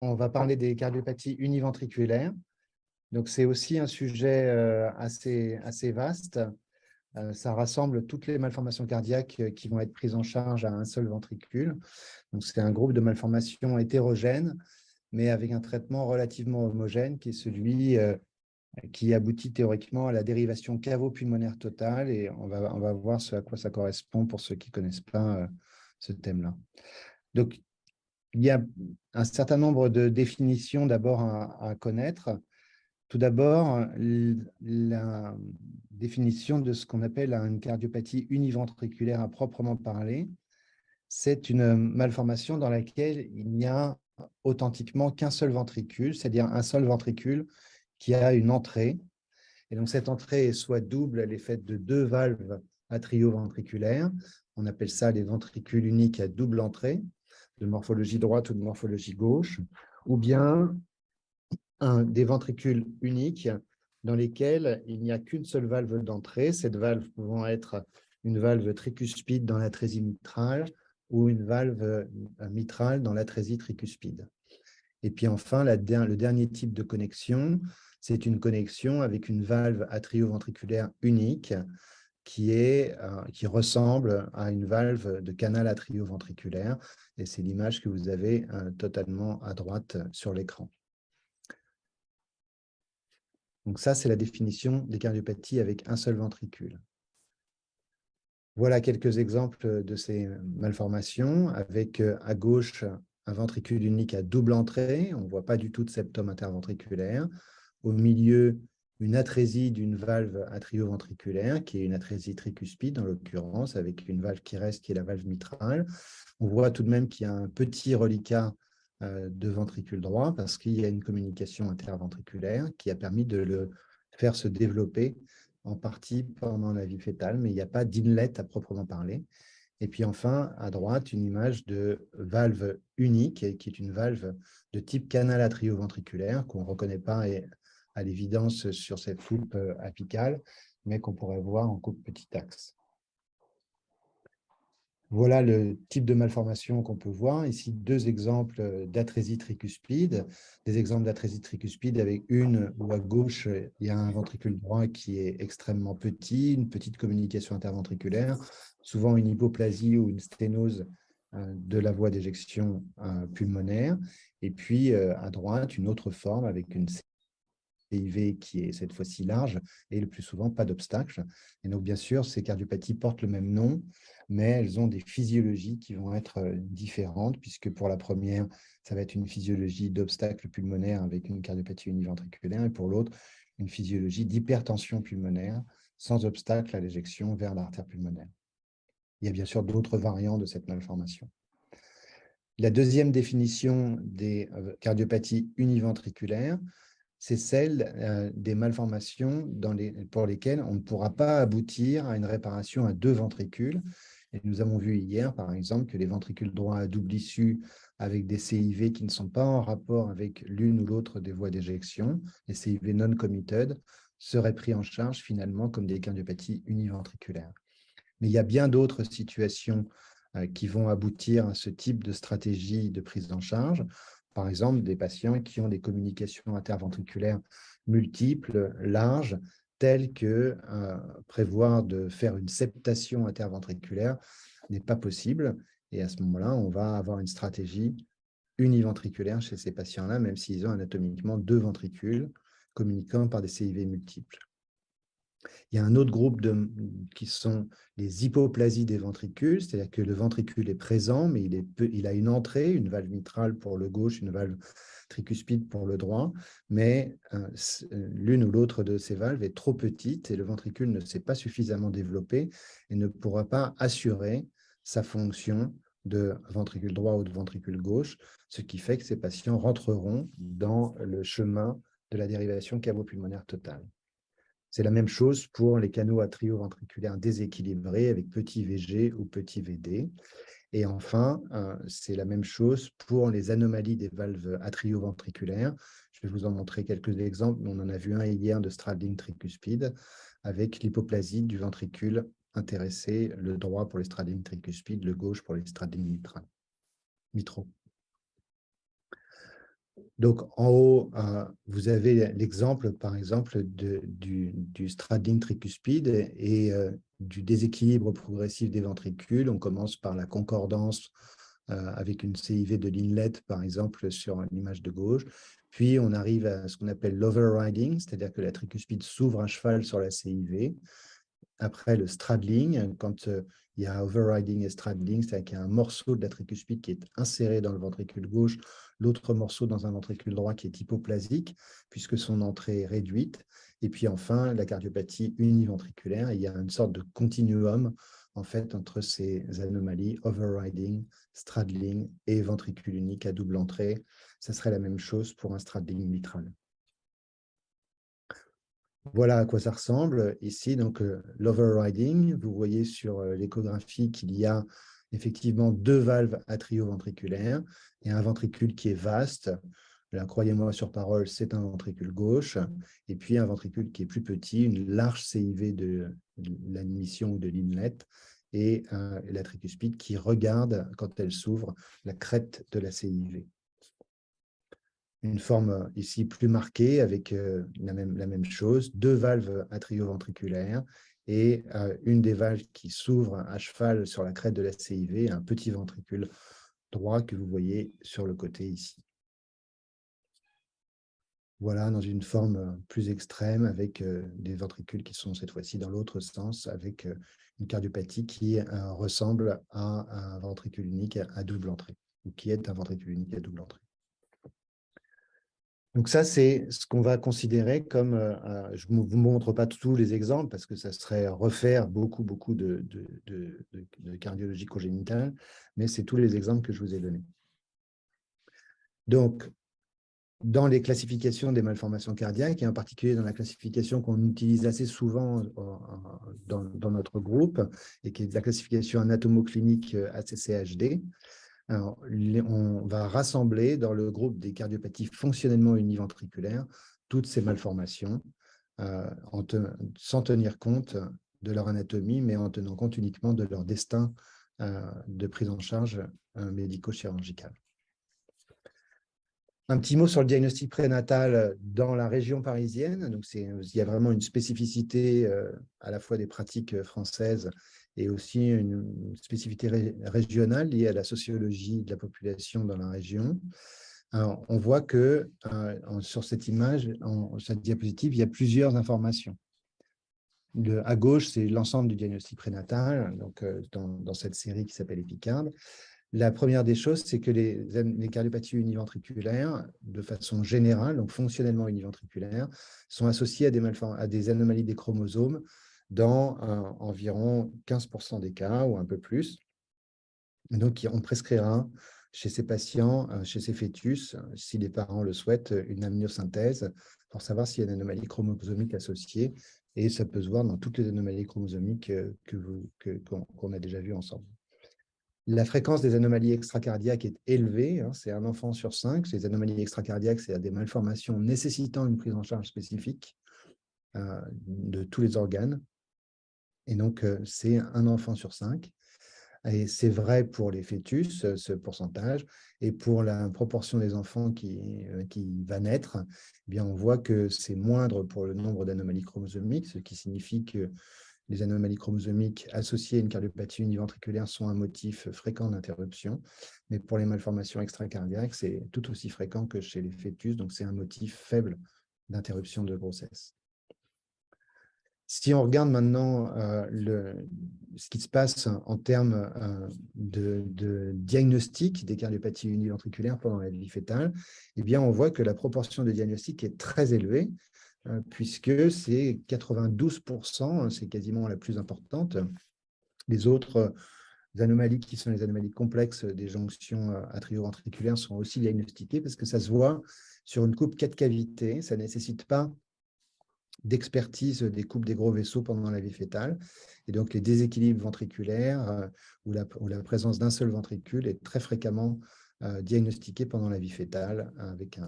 On va parler des cardiopathies univentriculaires. Donc, c'est aussi un sujet assez vaste. Ça rassemble toutes les malformations cardiaques qui vont être prises en charge à un seul ventricule. Donc, c'est un groupe de malformations hétérogènes, mais avec un traitement relativement homogène, qui est celui qui aboutit théoriquement à la dérivation cavo-pulmonaire totale. Et on va voir ce à quoi ça correspond pour ceux qui ne connaissent pas ce thème-là. Donc, il y a un certain nombre de définitions d'abord à connaître. Tout d'abord, la définition de ce qu'on appelle une cardiopathie univentriculaire à proprement parler, c'est une malformation dans laquelle il n'y a authentiquement qu'un seul ventricule, c'est-à-dire un seul ventricule qui a une entrée. Et donc, cette entrée est soit double, elle est faite de deux valves atrioventriculaires. On appelle ça les ventricules uniques à double entrée, de morphologie droite ou de morphologie gauche, ou bien des ventricules uniques dans lesquels il n'y a qu'une seule valve d'entrée, cette valve pouvant être une valve tricuspide dans l'atrésie mitrale ou une valve mitrale dans l'atrésie tricuspide. Et puis enfin, le dernier type de connexion, c'est une connexion avec une valve atrioventriculaire unique qui ressemble à une valve de canal atrioventriculaire. Et c'est l'image que vous avez totalement à droite sur l'écran. Donc ça, c'est la définition des cardiopathies avec un seul ventricule. Voilà quelques exemples de ces malformations, avec à gauche un ventricule unique à double entrée. On ne voit pas du tout de septum interventriculaire. Au milieu, une atrésie d'une valve atrioventriculaire, qui est une atrésie tricuspide en l'occurrence, avec une valve qui reste, qui est la valve mitrale. On voit tout de même qu'il y a un petit reliquat de ventricule droit parce qu'il y a une communication interventriculaire qui a permis de le faire se développer en partie pendant la vie fœtale, mais il n'y a pas d'inlet à proprement parler. Et puis enfin, à droite, une image de valve unique, qui est une valve de type canal atrioventriculaire, qu'on ne reconnaît pas à l'évidence sur cette coupe apicale, mais qu'on pourrait voir en coupe petit axe. Voilà le type de malformation qu'on peut voir. Ici, deux exemples d'atrésie tricuspide. Des exemples d'atrésie tricuspide avec une où à gauche, il y a un ventricule droit qui est extrêmement petit, une petite communication interventriculaire, souvent une hypoplasie ou une sténose de la voie d'éjection pulmonaire. Et puis, à droite, une autre forme avec une CIV qui est cette fois-ci large et le plus souvent pas d'obstacle. Et donc, bien sûr, ces cardiopathies portent le même nom, mais elles ont des physiologies qui vont être différentes, puisque pour la première, ça va être une physiologie d'obstacle pulmonaire avec une cardiopathie univentriculaire, et pour l'autre, une physiologie d'hypertension pulmonaire sans obstacle à l'éjection vers l'artère pulmonaire. Il y a bien sûr d'autres variants de cette malformation. La deuxième définition des cardiopathies univentriculaires, c'est celle des malformations pour lesquelles on ne pourra pas aboutir à une réparation à deux ventricules. Et nous avons vu hier, par exemple, que les ventricules droits à double issue avec des CIV qui ne sont pas en rapport avec l'une ou l'autre des voies d'éjection, les CIV non committed, seraient pris en charge finalement comme des cardiopathies univentriculaires. Mais il y a bien d'autres situations qui vont aboutir à ce type de stratégie de prise en charge. Par exemple, des patients qui ont des communications interventriculaires multiples, larges, telles que prévoir de faire une septation interventriculaire n'est pas possible. Et à ce moment-là, on va avoir une stratégie univentriculaire chez ces patients-là, même s'ils ont anatomiquement deux ventricules communiquant par des CIV multiples. Il y a un autre groupe qui sont les hypoplasies des ventricules, c'est-à-dire que le ventricule est présent, mais il a une entrée, une valve mitrale pour le gauche, une valve tricuspide pour le droit, mais l'une ou l'autre de ces valves est trop petite et le ventricule ne s'est pas suffisamment développé et ne pourra pas assurer sa fonction de ventricule droit ou de ventricule gauche, ce qui fait que ces patients rentreront dans le chemin de la dérivation cavo-pulmonaire totale. C'est la même chose pour les canaux atrioventriculaires déséquilibrés avec petit VG ou petit VD. Et enfin, c'est la même chose pour les anomalies des valves atrioventriculaires. Je vais vous en montrer quelques exemples. On en a vu un hier de straddling tricuspide avec l'hypoplasie du ventricule intéressé, le droit pour les straddling tricuspides, le gauche pour les straddling mitraux. Donc, en haut, vous avez l'exemple, par exemple, du straddling tricuspide et du déséquilibre progressif des ventricules. On commence par la concordance avec une CIV de l'inlet, par exemple, sur l'image de gauche. Puis, on arrive à ce qu'on appelle l'overriding, c'est-à-dire que la tricuspide s'ouvre à cheval sur la CIV. Après, le straddling, quand il y a overriding et straddling, c'est-à-dire qu'il y a un morceau de la tricuspide qui est inséré dans le ventricule gauche, l'autre morceau dans un ventricule droit qui est hypoplasique, puisque son entrée est réduite. Et puis enfin, la cardiopathie univentriculaire, il y a une sorte de continuum en fait, entre ces anomalies, overriding, straddling et ventricule unique à double entrée. Ça serait la même chose pour un straddling mitral. Voilà à quoi ça ressemble. Ici, donc, l'overriding, vous voyez sur l'échographie qu'il y a effectivement deux valves atrioventriculaires et un ventricule qui est vaste. Là, croyez-moi sur parole, c'est un ventricule gauche. Et puis un ventricule qui est plus petit, une large CIV de l'admission ou de l'inlet et la tricuspide qui regarde, quand elle s'ouvre, la crête de la CIV. Une forme ici plus marquée avec la même chose, deux valves atrioventriculaires et une des valves qui s'ouvre à cheval sur la crête de la CIV, un petit ventricule droit que vous voyez sur le côté ici. Voilà, dans une forme plus extrême avec des ventricules qui sont cette fois-ci dans l'autre sens avec une cardiopathie qui ressemble à un ventricule unique à double entrée ou qui est un ventricule unique à double entrée. Donc ça, c'est ce qu'on va considérer comme, je ne vous montre pas tous les exemples parce que ça serait refaire beaucoup de cardiologie congénitale, mais c'est tous les exemples que je vous ai donnés. Donc, dans les classifications des malformations cardiaques, et en particulier dans la classification qu'on utilise assez souvent dans notre groupe, et qui est la classification anatomoclinique ACCHD, alors, on va rassembler dans le groupe des cardiopathies fonctionnellement univentriculaires toutes ces malformations sans tenir compte de leur anatomie, mais en tenant compte uniquement de leur destin de prise en charge médico-chirurgicale. Un petit mot sur le diagnostic prénatal dans la région parisienne. Donc, il y a vraiment une spécificité à la fois des pratiques françaises et aussi une spécificité régionale liée à la sociologie de la population dans la région. Alors, on voit que sur cette image, cette diapositive, il y a plusieurs informations. À gauche, c'est l'ensemble du diagnostic prénatal, donc, dans cette série qui s'appelle EpiCard. La première des choses, c'est que les cardiopathies univentriculaires, de façon générale, donc fonctionnellement univentriculaires, sont associées à des anomalies des chromosomes dans environ 15% des cas ou un peu plus. Et donc, on prescrira chez ces patients, chez ces fœtus, si les parents le souhaitent, une amniosynthèse pour savoir s'il y a une anomalie chromosomique associée. Et ça peut se voir dans toutes les anomalies chromosomiques qu'on a déjà vues ensemble. La fréquence des anomalies extracardiaques est élevée, hein, c'est un enfant sur 5. Les anomalies extracardiaques, c'est des malformations nécessitant une prise en charge spécifique de tous les organes. Et donc, c'est un enfant sur 5. Et c'est vrai pour les fœtus, ce pourcentage, et pour la proportion des enfants qui va naître, eh bien, on voit que c'est moindre pour le nombre d'anomalies chromosomiques, ce qui signifie que les anomalies chromosomiques associées à une cardiopathie univentriculaire sont un motif fréquent d'interruption, mais pour les malformations extracardiaques, c'est tout aussi fréquent que chez les fœtus, donc c'est un motif faible d'interruption de grossesse. Si on regarde maintenant ce qui se passe en termes de diagnostic des cardiopathies univentriculaires pendant la vie fœtale, eh bien, on voit que la proportion de diagnostic est très élevée, puisque c'est 92%, c'est quasiment la plus importante. Les autres anomalies qui sont les anomalies complexes des jonctions atrioventriculaires sont aussi diagnostiquées parce que ça se voit sur une coupe 4 cavités. Ça ne nécessite pas d'expertise des coupes des gros vaisseaux pendant la vie fœtale. Et donc, les déséquilibres ventriculaires ou la présence d'un seul ventricule est très fréquemment diagnostiqué pendant la vie fœtale avec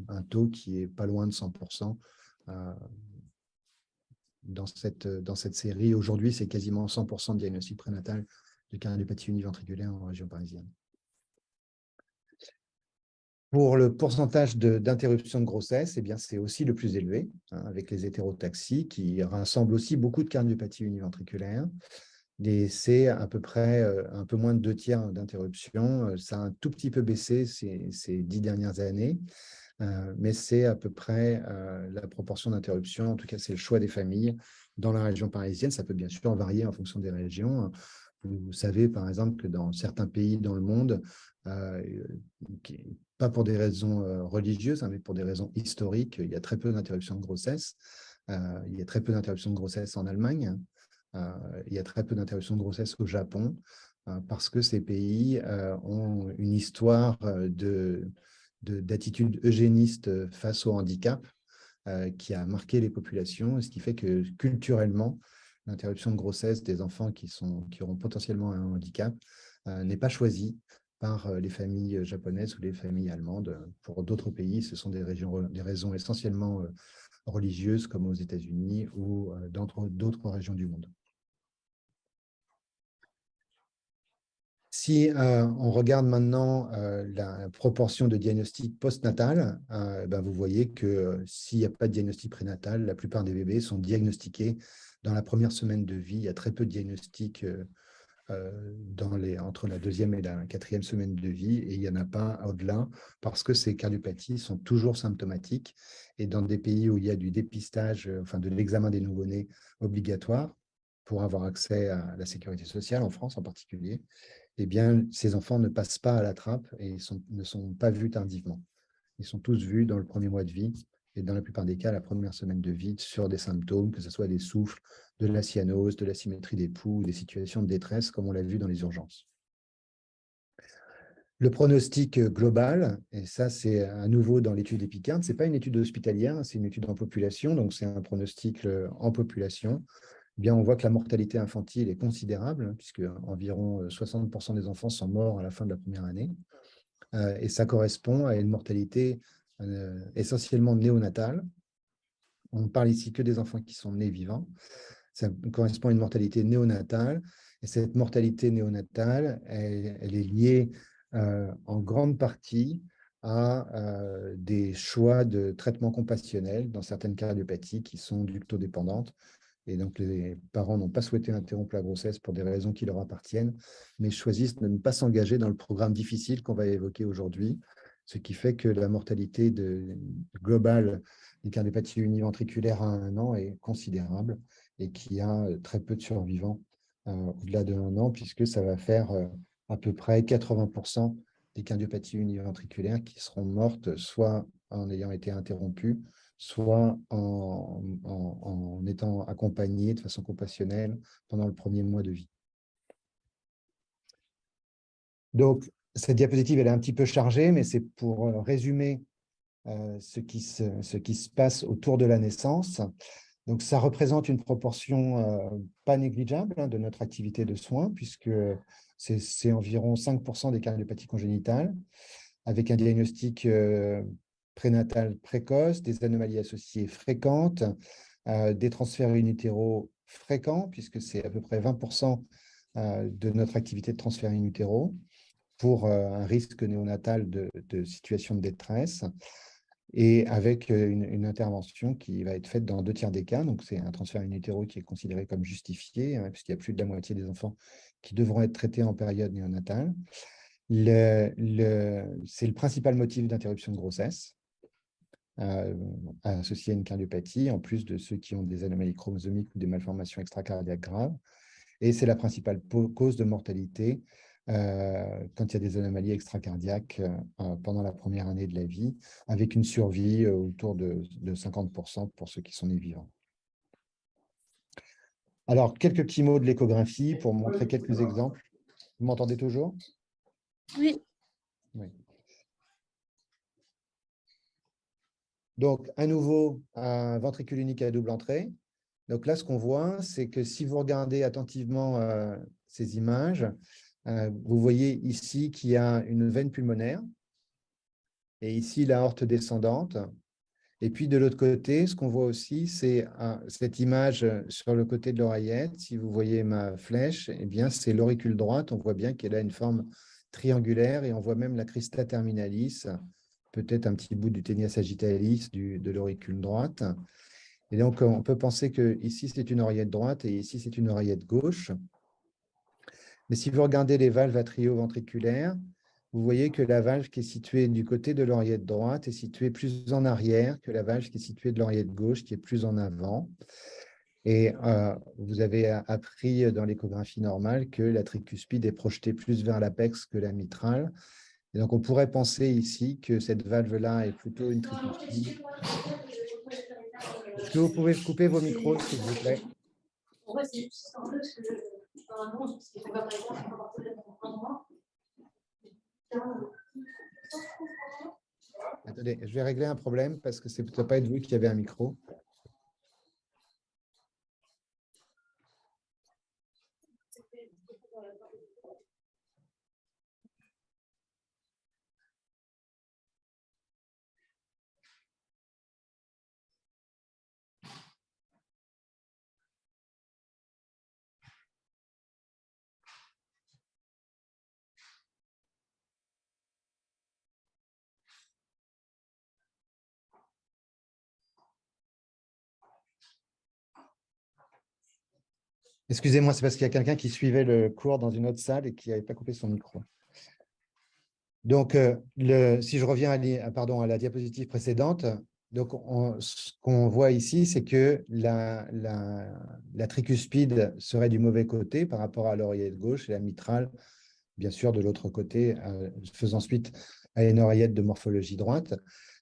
un taux qui est pas loin de 100%. Dans cette série, aujourd'hui, c'est quasiment 100% de diagnostic prénatal de cardiopathie univentriculaire en région parisienne. Pour le pourcentage d'interruption de grossesse, eh bien, c'est aussi le plus élevé, hein, avec les hétérotaxies qui rassemblent aussi beaucoup de cardiopathies univentriculaires. C'est à peu près un peu moins de 2 tiers d'interruption. Ça a un tout petit peu baissé ces 10 dernières années, mais c'est à peu près la proportion d'interruption. En tout cas, c'est le choix des familles dans la région parisienne. Ça peut bien sûr varier en fonction des régions. Vous savez, par exemple, que dans certains pays dans le monde, pas pour des raisons religieuses, hein, mais pour des raisons historiques, il y a très peu d'interruptions de grossesse. Il y a très peu d'interruptions de grossesse en Allemagne. Il y a très peu d'interruptions de grossesse au Japon, parce que ces pays ont une histoire d'attitude eugéniste face au handicap qui a marqué les populations, ce qui fait que culturellement, l'interruption de grossesse des enfants qui auront potentiellement un handicap n'est pas choisie par les familles japonaises ou les familles allemandes. Pour d'autres pays, ce sont des raisons essentiellement religieuses, comme aux États-Unis ou dans d'autres régions du monde. Si on regarde maintenant la proportion de diagnostics postnatal, ben vous voyez que s'il n'y a pas de diagnostic prénatal, la plupart des bébés sont diagnostiqués dans la première semaine de vie. Il y a très peu de diagnostics entre la 2e et la 4e semaine de vie, et il n'y en a pas au-delà, parce que ces cardiopathies sont toujours symptomatiques. Et dans des pays où il y a du dépistage, enfin de l'examen des nouveau-nés obligatoire pour avoir accès à la sécurité sociale, en France en particulier, eh bien, ces enfants ne passent pas à la trappe et ne sont pas vus tardivement. Ils sont tous vus dans le premier mois de vie et dans la plupart des cas, la première semaine de vie, sur des symptômes, que ce soit des souffles, de la cyanose, de l'asymétrie des pouls, des situations de détresse, comme on l'a vu dans les urgences. Le pronostic global, et ça c'est à nouveau dans l'étude EPICARD, ce n'est pas une étude hospitalière, c'est une étude en population, donc c'est un pronostic en population. Eh bien, on voit que la mortalité infantile est considérable, puisque environ 60% des enfants sont morts à la fin de la première année. Et ça correspond à une mortalité essentiellement néonatale. On ne parle ici que des enfants qui sont nés vivants. Ça correspond à une mortalité néonatale. Et cette mortalité néonatale, elle est liée en grande partie à des choix de traitement compassionnel dans certaines cardiopathies qui sont ductodépendantes. Et donc, les parents n'ont pas souhaité interrompre la grossesse pour des raisons qui leur appartiennent, mais choisissent de ne pas s'engager dans le programme difficile qu'on va évoquer aujourd'hui, ce qui fait que la mortalité globale des cardiopathies univentriculaires à 1 an est considérable et qu'il y a très peu de survivants au-delà de 1 an, puisque ça va faire à peu près 80% des cardiopathies univentriculaires qui seront mortes soit en ayant été interrompues, soit en étant accompagnées de façon compassionnelle pendant le premier mois de vie. Donc, cette diapositive, elle est un petit peu chargée, mais c'est pour résumer ce qui se passe autour de la naissance. Donc, ça représente une proportion pas négligeable de notre activité de soins, puisque c'est environ 5% des cardiopathies congénitales, avec un diagnostic prénatal précoce, des anomalies associées fréquentes, des transferts in utero fréquents, puisque c'est à peu près 20% de notre activité de transfert in utero, pour un risque néonatal de situation de détresse, et avec une intervention qui va être faite dans 2 tiers des cas. Donc, c'est un transfert in utero qui est considéré comme justifié, hein, puisqu'il y a plus de la moitié des enfants qui devront être traités en période néonatale. C'est le principal motif d'interruption de grossesse associé à une cardiopathie, en plus de ceux qui ont des anomalies chromosomiques ou des malformations extracardiaques graves. Et c'est la principale cause de mortalité quand il y a des anomalies extracardiaques pendant la première année de la vie, avec une survie autour de 50% pour ceux qui sont nés vivants. Alors, quelques petits mots de l'échographie pour montrer quelques exemples. Vous m'entendez toujours? Oui. Oui. Donc, à nouveau, un ventricule unique à double entrée. Donc là, ce qu'on voit, c'est que si vous regardez attentivement ces images, vous voyez ici qu'il y a une veine pulmonaire et ici l'aorte descendante. Et puis de l'autre côté, ce qu'on voit aussi, c'est cette image sur le côté de l'oreillette. Si vous voyez ma flèche, eh bien c'est l'auricule droite. On voit bien qu'elle a une forme triangulaire et on voit même la crista terminalis peut-être un petit bout du ténia sagittalis de l'auricule droite. Et donc, on peut penser que ici, c'est une oreillette droite et ici, c'est une oreillette gauche. Mais si vous regardez les valves atrioventriculaires, vous voyez que la valve qui est située du côté de l'oreillette droite est située plus en arrière que la valve qui est située de l'oreillette gauche, qui est plus en avant. Et vous avez appris dans l'échographie normale que la tricuspide est projetée plus vers l'apex que la mitrale. Et donc, on pourrait penser ici que cette valve-là est plutôt une tricuspide. Est-ce que vous pouvez couper vos micros, s'il vous plaît? Attendez, je vais régler un problème parce que ce ne peut pas être vous qui avez un micro. Excusez-moi, c'est parce qu'il y a quelqu'un qui suivait le cours dans une autre salle et qui n'avait pas coupé son micro. Donc, si je reviens à la diapositive précédente, donc ce qu'on voit ici, c'est que la tricuspide serait du mauvais côté par rapport à l'oreillette gauche et la mitrale, bien sûr, de l'autre côté, faisant suite à une oreillette de morphologie droite.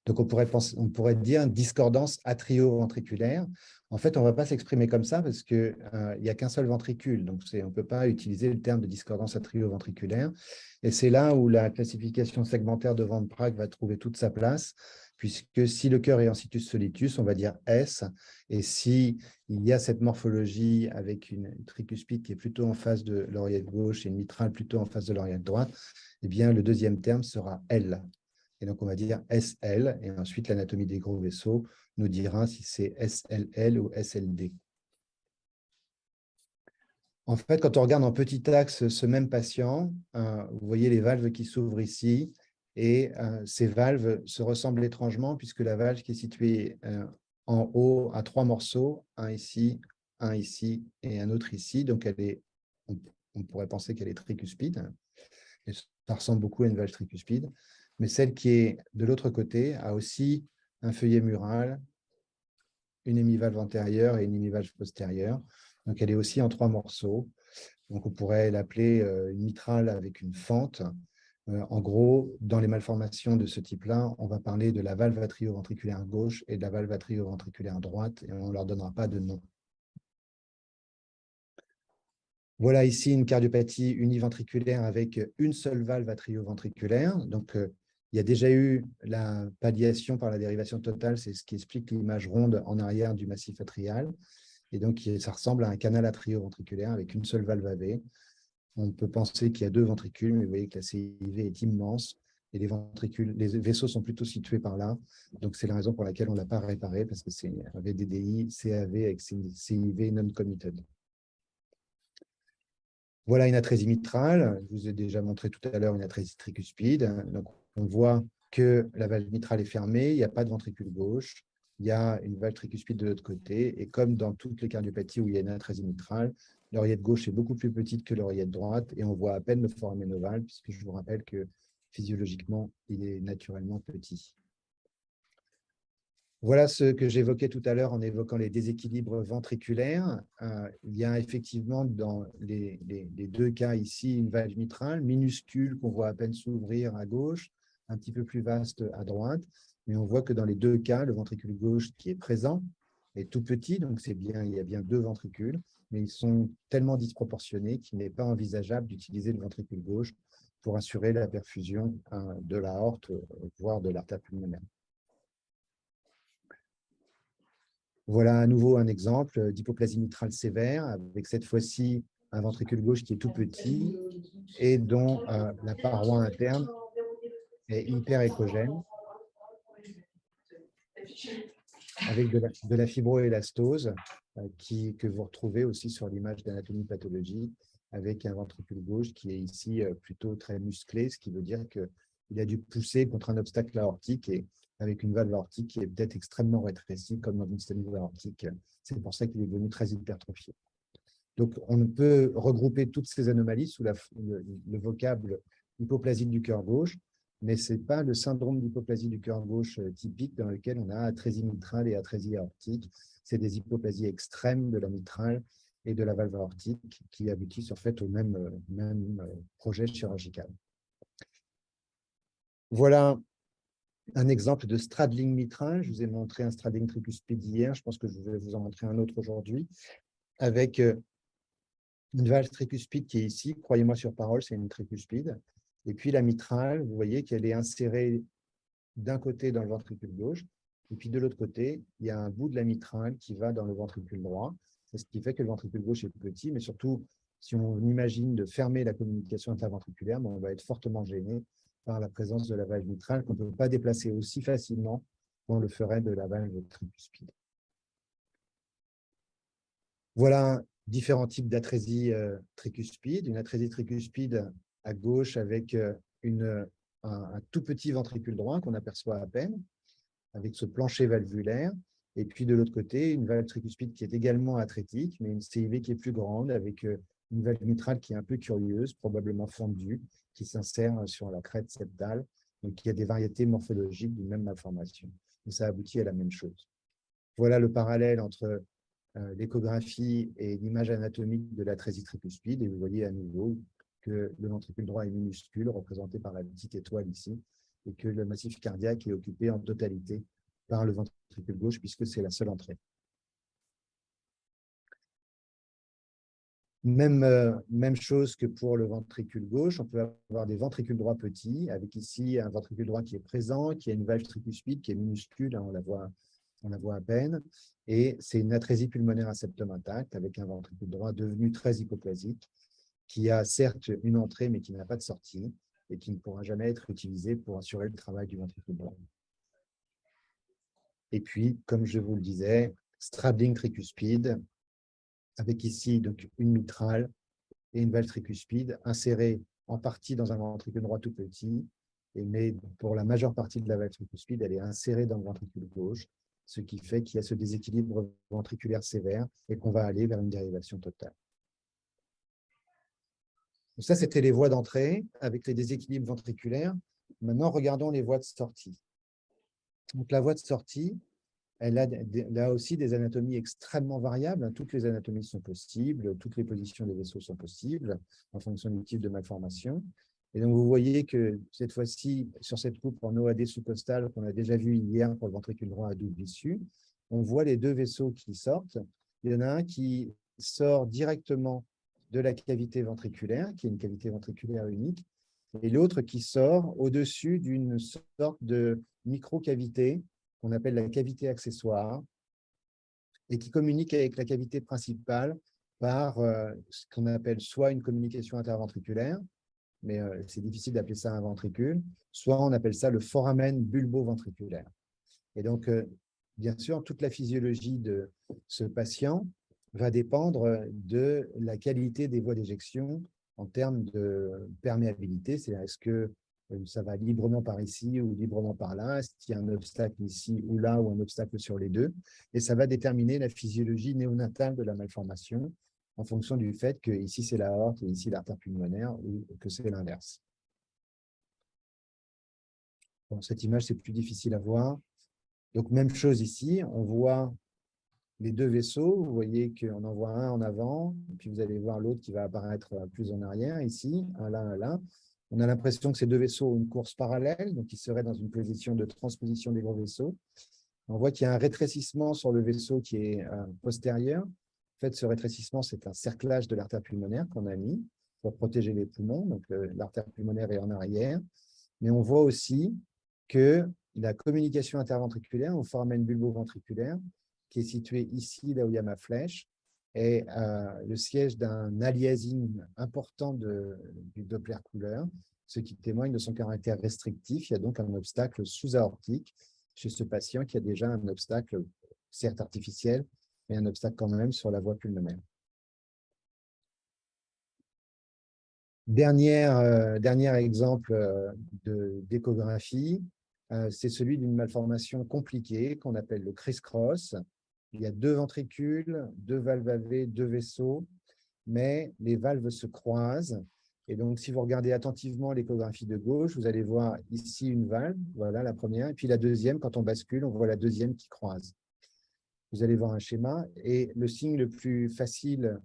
Donc, on pourrait dire discordance atrio-ventriculaire. En fait, on ne va pas s'exprimer comme ça parce qu'il n'y a qu'un seul ventricule. Donc, on ne peut pas utiliser le terme de discordance atrio-ventriculaire. Et c'est là où la classification segmentaire de Van Prague va trouver toute sa place, puisque si le cœur est en situs solitus, on va dire S. Et si il y a cette morphologie avec une tricuspide qui est plutôt en face de l'oreillette gauche et une mitrale plutôt en face de l'oreillette droite, eh bien, le deuxième terme sera L. Et donc, on va dire SL, et ensuite, l'anatomie des gros vaisseaux nous dira si c'est SLL ou SLD. En fait, quand on regarde en petit axe ce même patient, vous voyez les valves qui s'ouvrent ici, et ces valves se ressemblent étrangement, puisque la valve qui est située en haut a 3 morceaux, un ici et un autre ici. Donc, on pourrait penser qu'elle est tricuspide. Et ça ressemble beaucoup à une valve tricuspide. Mais celle qui est de l'autre côté a aussi un feuillet mural, une hémivalve antérieure et une hémivalve postérieure. Donc, elle est aussi en 3 morceaux. Donc, on pourrait l'appeler une mitrale avec une fente. En gros, dans les malformations de ce type-là, on va parler de la valve atrioventriculaire gauche et de la valve atrioventriculaire droite, et on ne leur donnera pas de nom. Voilà ici une cardiopathie univentriculaire avec une seule valve atrioventriculaire. Donc, il y a déjà eu la palliation par la dérivation totale, c'est ce qui explique l'image ronde en arrière du massif atrial. Et donc, ça ressemble à un canal atrioventriculaire avec une seule valve AV. On peut penser qu'il y a 2 ventricules, mais vous voyez que la CIV est immense et les vaisseaux sont plutôt situés par là. Donc, c'est la raison pour laquelle on ne l'a pas réparé, parce que c'est un VDDI CAV avec CIV non-committed. Voilà une atrésie mitrale. Je vous ai déjà montré tout à l'heure une atrésie tricuspide. Donc, on voit que la valve mitrale est fermée, il n'y a pas de ventricule gauche, il y a une valve tricuspide de l'autre côté. Et comme dans toutes les cardiopathies où il y a une atrésie mitrale, l'oreillette gauche est beaucoup plus petite que l'oreillette droite et on voit à peine le foramen ovale, puisque je vous rappelle que physiologiquement, il est naturellement petit. Voilà ce que j'évoquais tout à l'heure en évoquant les déséquilibres ventriculaires. Il y a effectivement dans les 2 cas ici une valve mitrale minuscule qu'on voit à peine s'ouvrir à gauche, un petit peu plus vaste à droite. Mais on voit que dans les 2 cas, le ventricule gauche qui est présent est tout petit, donc il y a bien 2 ventricules, mais ils sont tellement disproportionnés qu'il n'est pas envisageable d'utiliser le ventricule gauche pour assurer la perfusion de l'aorte, voire de l'artère pulmonaire. Voilà à nouveau un exemple d'hypoplasie mitrale sévère, avec cette fois-ci un ventricule gauche qui est tout petit et dont la paroi interne est hyper échogène, avec de la fibroélastose que vous retrouvez aussi sur l'image d'anatomie pathologie, avec un ventricule gauche qui est ici plutôt très musclé, ce qui veut dire qu'il il a dû pousser contre un obstacle aortique et avec une valve aortique qui est peut-être extrêmement rétrécie, comme dans une sténose aortique. C'est pour ça qu'il est devenu très hypertrophié. Donc, on peut regrouper toutes ces anomalies sous le vocable hypoplasie du cœur gauche, mais ce n'est pas le syndrome d'hypoplasie du cœur gauche typique dans lequel on a atrésie mitrale et atrésie aortique. C'est des hypoplasies extrêmes de la mitrale et de la valve aortique qui aboutissent en fait au même projet chirurgical. Voilà un exemple de straddling mitral. Je vous ai montré un straddling tricuspide hier. Je pense que je vais vous en montrer un autre aujourd'hui avec une valve tricuspide qui est ici. Croyez-moi sur parole, c'est une tricuspide. Et puis la mitrale, vous voyez qu'elle est insérée d'un côté dans le ventricule gauche, et puis de l'autre côté, il y a un bout de la mitrale qui va dans le ventricule droit. C'est ce qui fait que le ventricule gauche est petit, mais surtout, si on imagine de fermer la communication interventriculaire, on va être fortement gêné par la présence de la valve mitrale qu'on ne peut pas déplacer aussi facilement qu'on le ferait de la valve tricuspide. Voilà différents types d'atrésie tricuspide. Une atrésie tricuspide à gauche avec un tout petit ventricule droit qu'on aperçoit à peine, avec ce plancher valvulaire. Et puis de l'autre côté, une valve tricuspide qui est également atrétique, mais une CIV qui est plus grande, avec une valve mitrale qui est un peu curieuse, probablement fendue, qui s'insère sur la crête septale. Donc il y a des variétés morphologiques d'une même malformation. Et ça aboutit à la même chose. Voilà le parallèle entre l'échographie et l'image anatomique de l'atrésie tricuspide. Et vous voyez à nouveau que le ventricule droit est minuscule, représenté par la petite étoile ici, et que le massif cardiaque est occupé en totalité par le ventricule gauche, puisque c'est la seule entrée. Même chose que pour le ventricule gauche, on peut avoir des ventricules droits petits, avec ici un ventricule droit qui est présent, qui a une valve tricuspide qui est minuscule, hein, on la voit à peine, et c'est une atrésie pulmonaire à septum intact, avec un ventricule droit devenu très hypoplasique, qui a certes une entrée, mais qui n'a pas de sortie, et qui ne pourra jamais être utilisé pour assurer le travail du ventricule droit. Et puis, comme je vous le disais, straddling tricuspide, avec ici donc, une mitrale et une valve tricuspide insérée en partie dans un ventricule droit tout petit, mais pour la majeure partie de la valve tricuspide, elle est insérée dans le ventricule gauche, ce qui fait qu'il y a ce déséquilibre ventriculaire sévère et qu'on va aller vers une dérivation totale. Donc ça, c'était les voies d'entrée avec les déséquilibres ventriculaires. Maintenant, regardons les voies de sortie. Donc la voie de sortie, elle a là aussi des anatomies extrêmement variables. Toutes les anatomies sont possibles, toutes les positions des vaisseaux sont possibles en fonction du type de malformation. Et donc, vous voyez que cette fois-ci, sur cette coupe en OAD sous-costale qu'on a déjà vu hier pour le ventricule droit à double issue, on voit les deux vaisseaux qui sortent. Il y en a un qui sort directement de la cavité ventriculaire, qui est une cavité ventriculaire unique, et l'autre qui sort au-dessus d'une sorte de micro-cavité qu'on appelle la cavité accessoire et qui communique avec la cavité principale par ce qu'on appelle soit une communication interventriculaire, mais c'est difficile d'appeler ça un ventricule, soit on appelle ça le foramen bulbo-ventriculaire. Et donc, bien sûr, toute la physiologie de ce patient va dépendre de la qualité des voies d'éjection en termes de perméabilité, c'est-à-dire est-ce que ça va librement par ici ou librement par là, est-ce qu'il y a un obstacle ici ou là ou un obstacle sur les deux, et ça va déterminer la physiologie néonatale de la malformation en fonction du fait que ici c'est l'aorte et ici l'artère pulmonaire ou que c'est l'inverse. Bon, cette image, c'est plus difficile à voir. Donc, même chose ici, on voit les deux vaisseaux. Vous voyez qu'on en voit un en avant, puis vous allez voir l'autre qui va apparaître plus en arrière, ici, un là, un là. On a l'impression que ces deux vaisseaux ont une course parallèle, donc ils seraient dans une position de transposition des gros vaisseaux. On voit qu'il y a un rétrécissement sur le vaisseau qui est postérieur. En fait, ce rétrécissement, c'est un cerclage de l'artère pulmonaire qu'on a mis pour protéger les poumons. Donc, l'artère pulmonaire est en arrière. Mais on voit aussi que la communication interventriculaire au foramen bulbo-ventriculaire, qui est situé ici, là où il y a ma flèche, est le siège d'un aliasing important du Doppler couleur, ce qui témoigne de son caractère restrictif. Il y a donc un obstacle sous-aortique chez ce patient qui a déjà un obstacle, certes artificiel, mais un obstacle quand même sur la voie pulmonaire. Dernier exemple d'échographie, c'est celui d'une malformation compliquée qu'on appelle le criss-cross. Il y a deux ventricules, deux valves AV, deux vaisseaux, mais les valves se croisent. Et donc, si vous regardez attentivement l'échographie de gauche, vous allez voir ici une valve, voilà la première, et puis la deuxième, quand on bascule, on voit la deuxième qui croise. Vous allez voir un schéma, et le signe le plus facile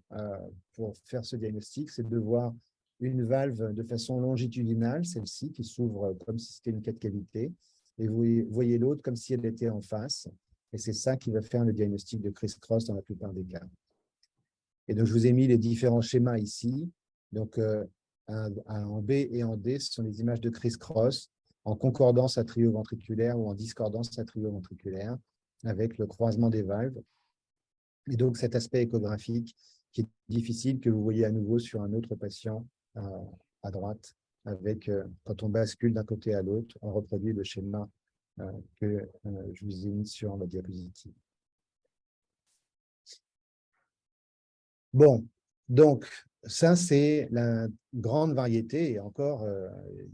pour faire ce diagnostic, c'est de voir une valve de façon longitudinale, celle-ci, qui s'ouvre comme si c'était une cavité, et vous voyez l'autre comme si elle était en face. Et c'est ça qui va faire le diagnostic de criss-cross dans la plupart des cas. Et donc, je vous ai mis les différents schémas ici. Donc, en B et en D, ce sont les images de criss-cross en concordance atrioventriculaire ou en discordance atrioventriculaire avec le croisement des valves. Et donc, cet aspect échographique qui est difficile, que vous voyez à nouveau sur un autre patient à droite, avec, quand on bascule d'un côté à l'autre, on reproduit le schéma que je vous ai mis sur la diapositive. Bon, donc, ça, c'est la grande variété, et encore,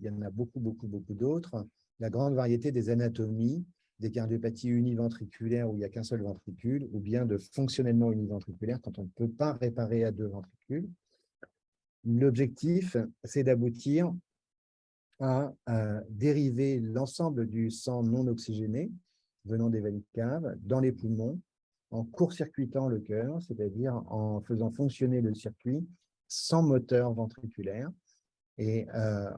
il y en a beaucoup, beaucoup, beaucoup d'autres, la grande variété des anatomies, des cardiopathies univentriculaires où il n'y a qu'un seul ventricule, ou bien de fonctionnellement univentriculaire quand on ne peut pas réparer à deux ventricules. L'objectif, c'est d'aboutir à dériver l'ensemble du sang non oxygéné venant des veines caves dans les poumons, en court-circuitant le cœur, c'est-à-dire en faisant fonctionner le circuit sans moteur ventriculaire et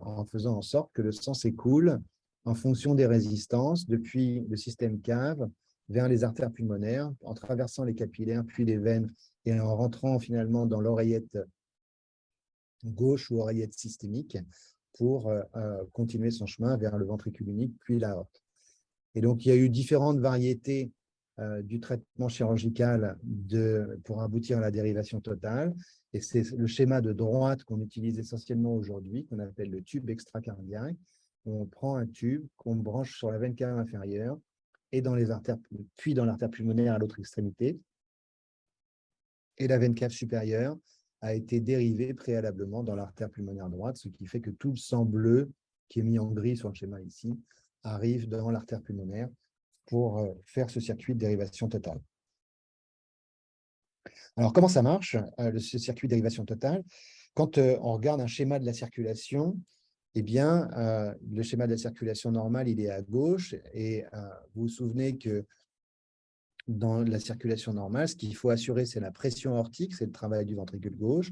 en faisant en sorte que le sang s'écoule en fonction des résistances depuis le système cave vers les artères pulmonaires, en traversant les capillaires, puis les veines, et en rentrant finalement dans l'oreillette gauche ou oreillette systémique pour continuer son chemin vers le ventricule unique, puis l'aorte. Et donc, il y a eu différentes variétés du traitement chirurgical pour aboutir à la dérivation totale. Et c'est le schéma de droite qu'on utilise essentiellement aujourd'hui, qu'on appelle le tube extracardiaque. On prend un tube qu'on branche sur la veine cave inférieure et dans les artères, puis dans l'artère pulmonaire à l'autre extrémité. Et la veine cave supérieure a été dérivée préalablement dans l'artère pulmonaire droite, ce qui fait que tout le sang bleu, qui est mis en gris sur le schéma ici, arrive dans l'artère pulmonaire pour faire ce circuit de dérivation totale. Alors, comment ça marche, ce circuit de dérivation totale? Quand on regarde un schéma de la circulation, eh bien, le schéma de la circulation normale, il est à gauche, et vous vous souvenez que dans la circulation normale, ce qu'il faut assurer, c'est la pression aortique, c'est le travail du ventricule gauche,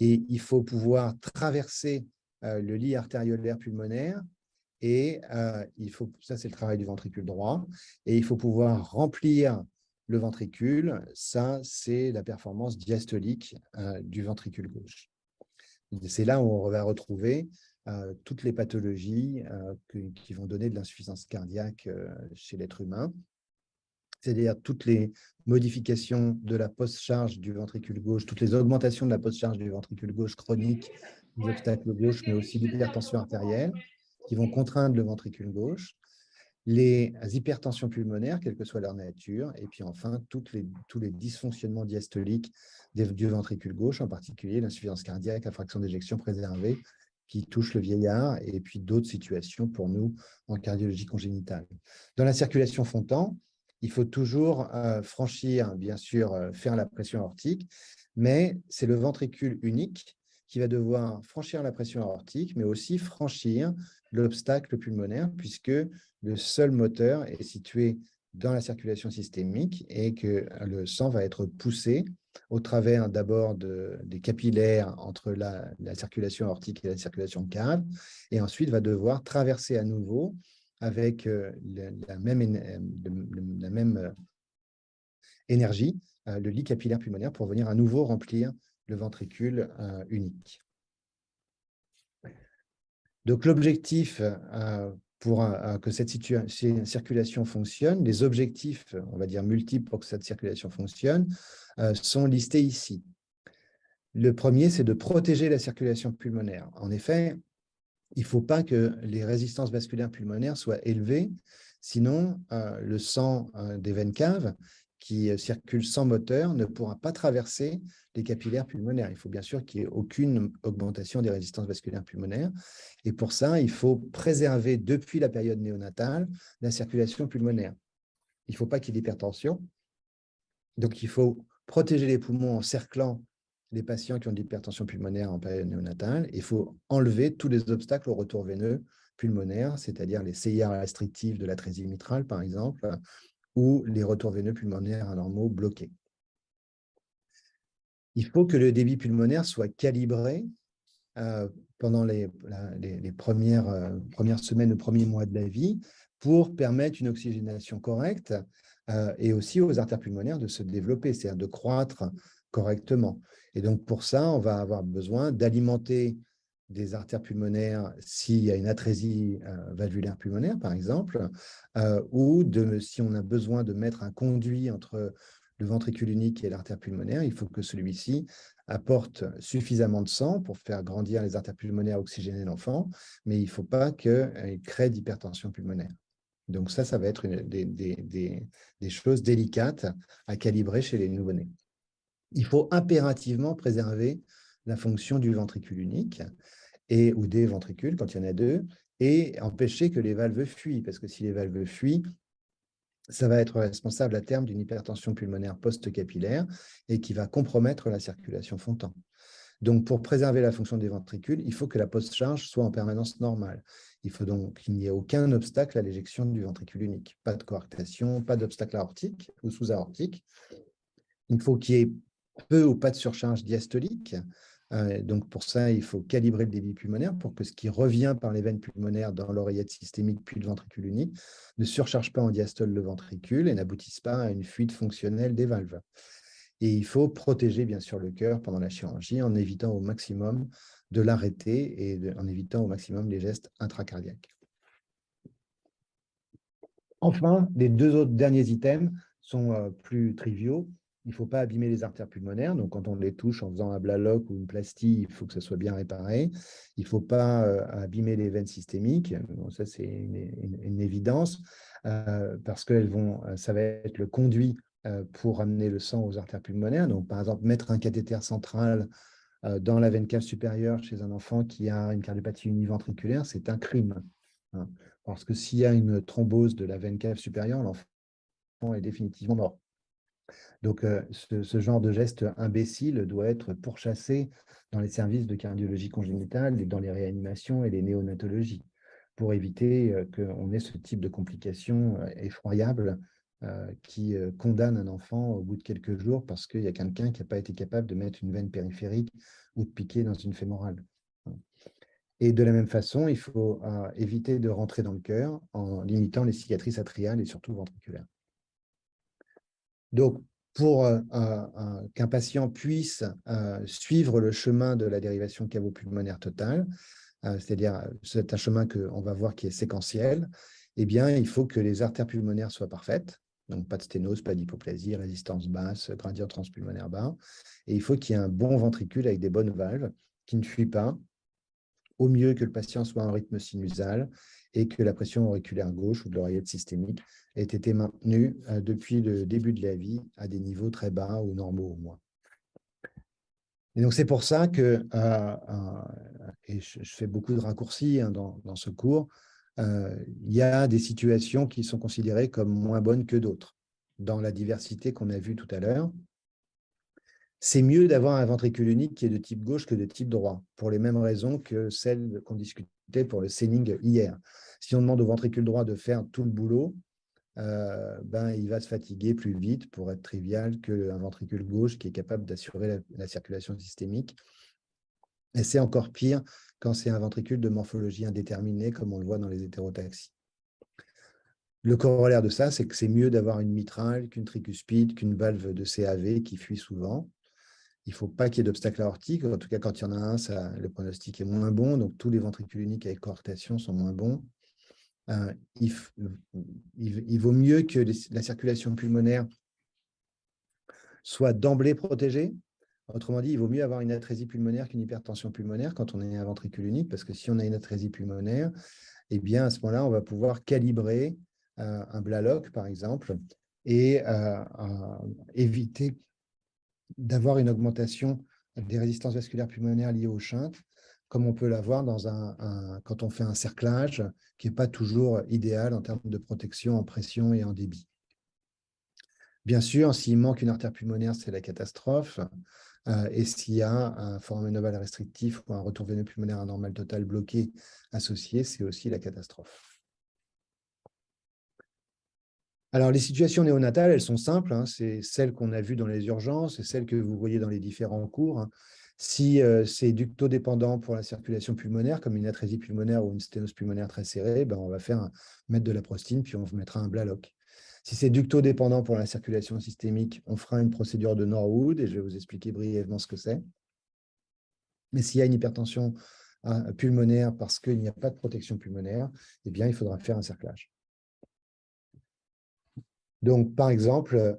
et il faut pouvoir traverser le lit artériolaire pulmonaire, et ça, c'est le travail du ventricule droit, et il faut pouvoir remplir le ventricule, ça, c'est la performance diastolique du ventricule gauche. C'est là où on va retrouver toutes les pathologies qui vont donner de l'insuffisance cardiaque chez l'être humain, c'est-à-dire toutes les modifications de la post-charge du ventricule gauche, toutes les augmentations de la post-charge du ventricule gauche chronique, des obstacles gauche, mais aussi l'hypertension artérielle, qui vont contraindre le ventricule gauche, les hypertensions pulmonaires, quelle que soit leur nature, et puis enfin tous les dysfonctionnements diastoliques du ventricule gauche, en particulier l'insuffisance cardiaque à fraction d'éjection préservée, qui touche le vieillard, et puis d'autres situations pour nous en cardiologie congénitale. Dans la circulation Fontan, il faut toujours franchir, bien sûr, faire la pression aortique, mais c'est le ventricule unique qui va devoir franchir la pression aortique, mais aussi franchir l'obstacle pulmonaire, puisque le seul moteur est situé dans la circulation systémique et que le sang va être poussé au travers d'abord des capillaires entre la circulation aortique et la circulation cave, et ensuite va devoir traverser à nouveau avec la même énergie le lit capillaire pulmonaire pour venir à nouveau remplir le ventricule unique. Donc, l'objectif pour que cette circulation fonctionne, les objectifs, on va dire multiples pour que cette circulation fonctionne, sont listés ici. Le premier, c'est de protéger la circulation pulmonaire. En effet, il ne faut pas que les résistances vasculaires pulmonaires soient élevées, sinon le sang des veines caves, qui circule sans moteur ne pourra pas traverser les capillaires pulmonaires. Il faut bien sûr qu'il n'y ait aucune augmentation des résistances vasculaires pulmonaires. Et pour ça, il faut préserver depuis la période néonatale la circulation pulmonaire. Il ne faut pas qu'il y ait d'hypertension. Donc, il faut protéger les poumons en cerclant les patients qui ont de l'hypertension pulmonaire en période néonatale. Il faut enlever tous les obstacles au retour veineux pulmonaire, c'est-à-dire les CIR restrictifs de l'atrésie mitrale, par exemple, ou les retours veineux pulmonaires anormaux bloqués. Il faut que le débit pulmonaire soit calibré pendant les premières semaines, les premiers mois de la vie, pour permettre une oxygénation correcte et aussi aux artères pulmonaires de se développer, c'est-à-dire de croître correctement. Et donc, pour ça, on va avoir besoin d'alimenter des artères pulmonaires s'il y a une atrésie valvulaire pulmonaire, par exemple, ou si on a besoin de mettre un conduit entre le ventricule unique et l'artère pulmonaire, il faut que celui-ci apporte suffisamment de sang pour faire grandir les artères pulmonaires, oxygéner l'enfant, mais il ne faut pas qu'il crée d'hypertension pulmonaire. Donc ça va être des choses délicates à calibrer chez les nouveau-nés. Il faut impérativement préserver la fonction du ventricule unique ou des ventricules, quand il y en a deux, et empêcher que les valves fuient, parce que si les valves fuient, ça va être responsable à terme d'une hypertension pulmonaire post-capillaire et qui va compromettre la circulation fontan. Donc, pour préserver la fonction des ventricules, il faut que la post-charge soit en permanence normale. Il faut donc qu'il n'y ait aucun obstacle à l'éjection du ventricule unique. Pas de coarctation, pas d'obstacle aortique ou sous-aortique. Il faut qu'il y ait peu ou pas de surcharge diastolique. Donc, pour ça, il faut calibrer le débit pulmonaire pour que ce qui revient par les veines pulmonaires dans l'oreillette systémique puis le ventricule unique ne surcharge pas en diastole le ventricule et n'aboutisse pas à une fuite fonctionnelle des valves. Et il faut protéger, bien sûr, le cœur pendant la chirurgie en évitant au maximum de l'arrêter et en évitant au maximum les gestes intracardiaques. Enfin, les deux autres derniers items sont plus triviaux. Il ne faut pas abîmer les artères pulmonaires. Donc, quand on les touche en faisant un Blalock ou une plastie, il faut que ça soit bien réparé. Il ne faut pas abîmer les veines systémiques. Bon, ça, c'est une évidence parce que ça va être le conduit pour amener le sang aux artères pulmonaires. Donc, par exemple, mettre un cathéter central dans la veine cave supérieure chez un enfant qui a une cardiopathie univentriculaire, c'est un crime. Hein, parce que s'il y a une thrombose de la veine cave supérieure, l'enfant est définitivement mort. Donc, ce genre de geste imbécile doit être pourchassé dans les services de cardiologie congénitale et dans les réanimations et les néonatologies pour éviter qu'on ait ce type de complications effroyables qui condamnent un enfant au bout de quelques jours parce qu'il y a quelqu'un qui n'a pas été capable de mettre une veine périphérique ou de piquer dans une fémorale. Et de la même façon, il faut éviter de rentrer dans le cœur en limitant les cicatrices atriales et surtout ventriculaires. Donc, pour qu'un patient puisse suivre le chemin de la dérivation cavo-pulmonaire totale, c'est-à-dire c'est un chemin qu'on va voir qui est séquentiel, eh bien, il faut que les artères pulmonaires soient parfaites, donc pas de sténose, pas d'hypoplasie, résistance basse, gradient transpulmonaire bas, et il faut qu'il y ait un bon ventricule avec des bonnes valves qui ne fuient pas, au mieux que le patient soit en rythme sinusal et que la pression auriculaire gauche ou de l'oreillette systémique ait été maintenue depuis le début de la vie à des niveaux très bas ou normaux au moins. Et donc, c'est pour ça que, et je fais beaucoup de raccourcis dans ce cours, il y a des situations qui sont considérées comme moins bonnes que d'autres. Dans la diversité qu'on a vue tout à l'heure, c'est mieux d'avoir un ventricule unique qui est de type gauche que de type droit, pour les mêmes raisons que celles qu'on discutait pour le Senning hier. Si on demande au ventricule droit de faire tout le boulot, il va se fatiguer plus vite, pour être trivial, qu'un ventricule gauche qui est capable d'assurer la circulation systémique. Et c'est encore pire quand c'est un ventricule de morphologie indéterminée, comme on le voit dans les hétérotaxies. Le corollaire de ça, c'est que c'est mieux d'avoir une mitrale qu'une tricuspide, qu'une valve de CAV qui fuit souvent. Il ne faut pas qu'il y ait d'obstacle aortique. En tout cas, quand il y en a un, le pronostic est moins bon. Donc, tous les ventricules uniques avec coarctation sont moins bons. Il vaut mieux que la circulation pulmonaire soit d'emblée protégée. Autrement dit, il vaut mieux avoir une atrésie pulmonaire qu'une hypertension pulmonaire quand on est un ventricule unique, parce que si on a une atrésie pulmonaire, eh bien, à ce moment-là, on va pouvoir calibrer un Blalock, par exemple, et éviter d'avoir une augmentation des résistances vasculaires pulmonaires liées aux shunts, comme on peut l'avoir quand on fait un cerclage qui n'est pas toujours idéal en termes de protection en pression et en débit. Bien sûr, s'il manque une artère pulmonaire, c'est la catastrophe. Et s'il y a un foramen ovale restrictif ou un retour veineux pulmonaire anormal total bloqué associé, c'est aussi la catastrophe. Alors, les situations néonatales, elles sont simples, hein, c'est celles qu'on a vues dans les urgences, c'est celles que vous voyez dans les différents cours, hein. Si c'est ductodépendant pour la circulation pulmonaire, comme une atrésie pulmonaire ou une sténose pulmonaire très serrée, ben on va mettre de la prostine, puis on mettra un Blaloc. Si c'est ductodépendant pour la circulation systémique, on fera une procédure de Norwood, et je vais vous expliquer brièvement ce que c'est. Mais s'il y a une hypertension pulmonaire parce qu'il n'y a pas de protection pulmonaire, eh bien, il faudra faire un cerclage. Donc, par exemple,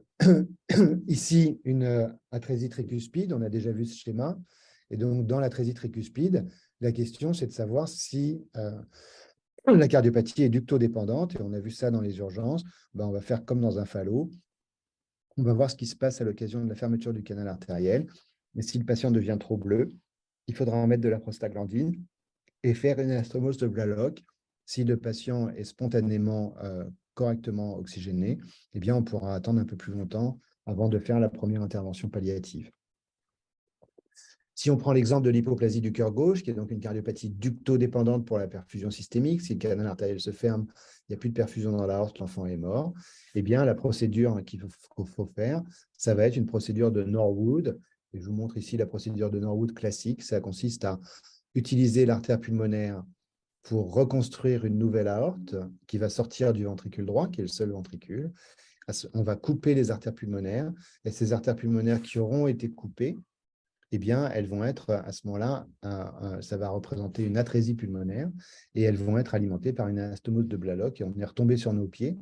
ici, une atrésie tricuspide, on a déjà vu ce schéma. Et donc, dans l'atrésie tricuspide, la question, c'est de savoir si la cardiopathie est ductodépendante. Et on a vu ça dans les urgences. Ben, on va faire comme dans un falot. On va voir ce qui se passe à l'occasion de la fermeture du canal artériel. Et si le patient devient trop bleu, il faudra en mettre de la prostaglandine et faire une anastomose de Blaloc. Si le patient est spontanément correctement oxygéné, eh bien, on pourra attendre un peu plus longtemps avant de faire la première intervention palliative. Si on prend l'exemple de l'hypoplasie du cœur gauche, qui est donc une cardiopathie ductodépendante pour la perfusion systémique, si le canal artériel se ferme, il n'y a plus de perfusion dans l'aorte, l'enfant est mort, eh bien, la procédure qu'il faut faire, ça va être une procédure de Norwood. Et je vous montre ici la procédure de Norwood classique. Ça consiste à utiliser l'artère pulmonaire pour reconstruire une nouvelle aorte qui va sortir du ventricule droit, qui est le seul ventricule. On va couper les artères pulmonaires, et ces artères pulmonaires qui auront été coupées, eh bien, elles vont être, à ce moment-là, ça va représenter une atrésie pulmonaire, et elles vont être alimentées par une anastomose de Blaloc, et on est retombé sur nos pieds.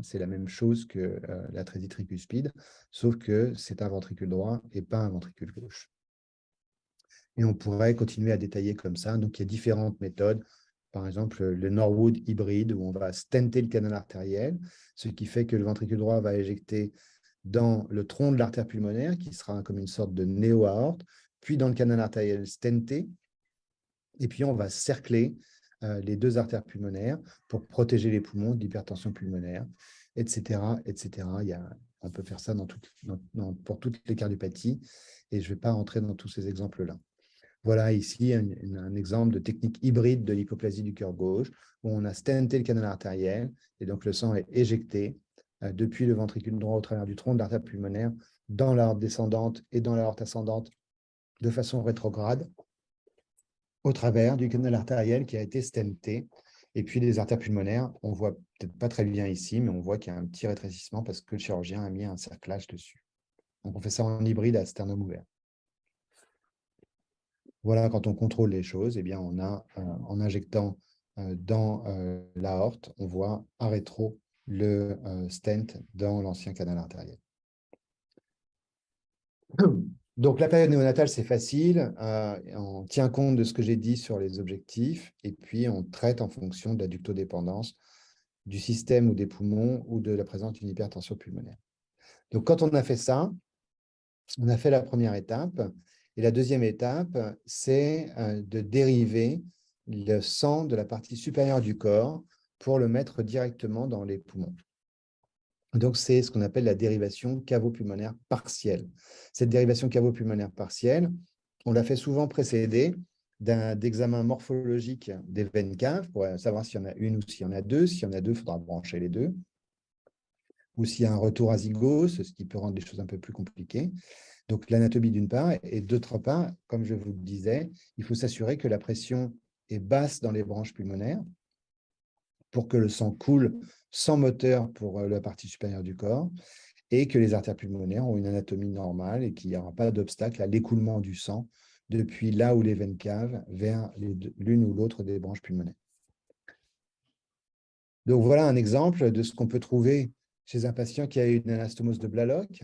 C'est la même chose que l'atrésie tricuspide, sauf que c'est un ventricule droit et pas un ventricule gauche. Et on pourrait continuer à détailler comme ça. Donc, il y a différentes méthodes. Par exemple, le Norwood hybride, où on va stenter le canal artériel, ce qui fait que le ventricule droit va éjecter dans le tronc de l'artère pulmonaire, qui sera comme une sorte de néo-aorte, puis dans le canal artériel stenté, et puis on va cercler les deux artères pulmonaires pour protéger les poumons de l'hypertension pulmonaire, etc., etc. On peut faire ça pour toutes les cardiopathies, et je ne vais pas rentrer dans tous ces exemples-là. Voilà ici un exemple de technique hybride de l'hypoplasie du cœur gauche, où on a stenté le canal artériel, et donc le sang est éjecté depuis le ventricule droit au travers du tronc de l'artère pulmonaire dans l'aorte descendante et dans l'aorte ascendante de façon rétrograde, au travers du canal artériel qui a été stenté. Et puis les artères pulmonaires, on ne voit peut-être pas très bien ici, mais on voit qu'il y a un petit rétrécissement parce que le chirurgien a mis un cerclage dessus. Donc on fait ça en hybride à sternum ouvert. Voilà, quand on contrôle les choses, eh bien, on a, en injectant dans l'aorte, on voit à rétro le stent dans l'ancien canal artériel. Donc, la période néonatale, c'est facile. On tient compte de ce que j'ai dit sur les objectifs et puis on traite en fonction de la ductodépendance du système ou des poumons ou de la présence d'une hypertension pulmonaire. Donc, quand on a fait ça, on a fait la première étape. Et la deuxième étape, c'est de dériver le sang de la partie supérieure du corps pour le mettre directement dans les poumons. Donc, c'est ce qu'on appelle la dérivation cavo-pulmonaire partielle. Cette dérivation cavo-pulmonaire partielle, on l'a fait souvent précéder d'examen morphologique des veines caves pour savoir s'il y en a une ou s'il y en a deux. S'il y en a deux, il faudra brancher les deux. Ou s'il y a un retour azygose, ce qui peut rendre les choses un peu plus compliquées. Donc, l'anatomie d'une part, et d'autre part, comme je vous le disais, il faut s'assurer que la pression est basse dans les branches pulmonaires pour que le sang coule sans moteur pour la partie supérieure du corps et que les artères pulmonaires ont une anatomie normale et qu'il n'y aura pas d'obstacle à l'écoulement du sang depuis là où les veines cavent vers l'une ou l'autre des branches pulmonaires. Donc, voilà un exemple de ce qu'on peut trouver chez un patient qui a une anastomose de Blaloc.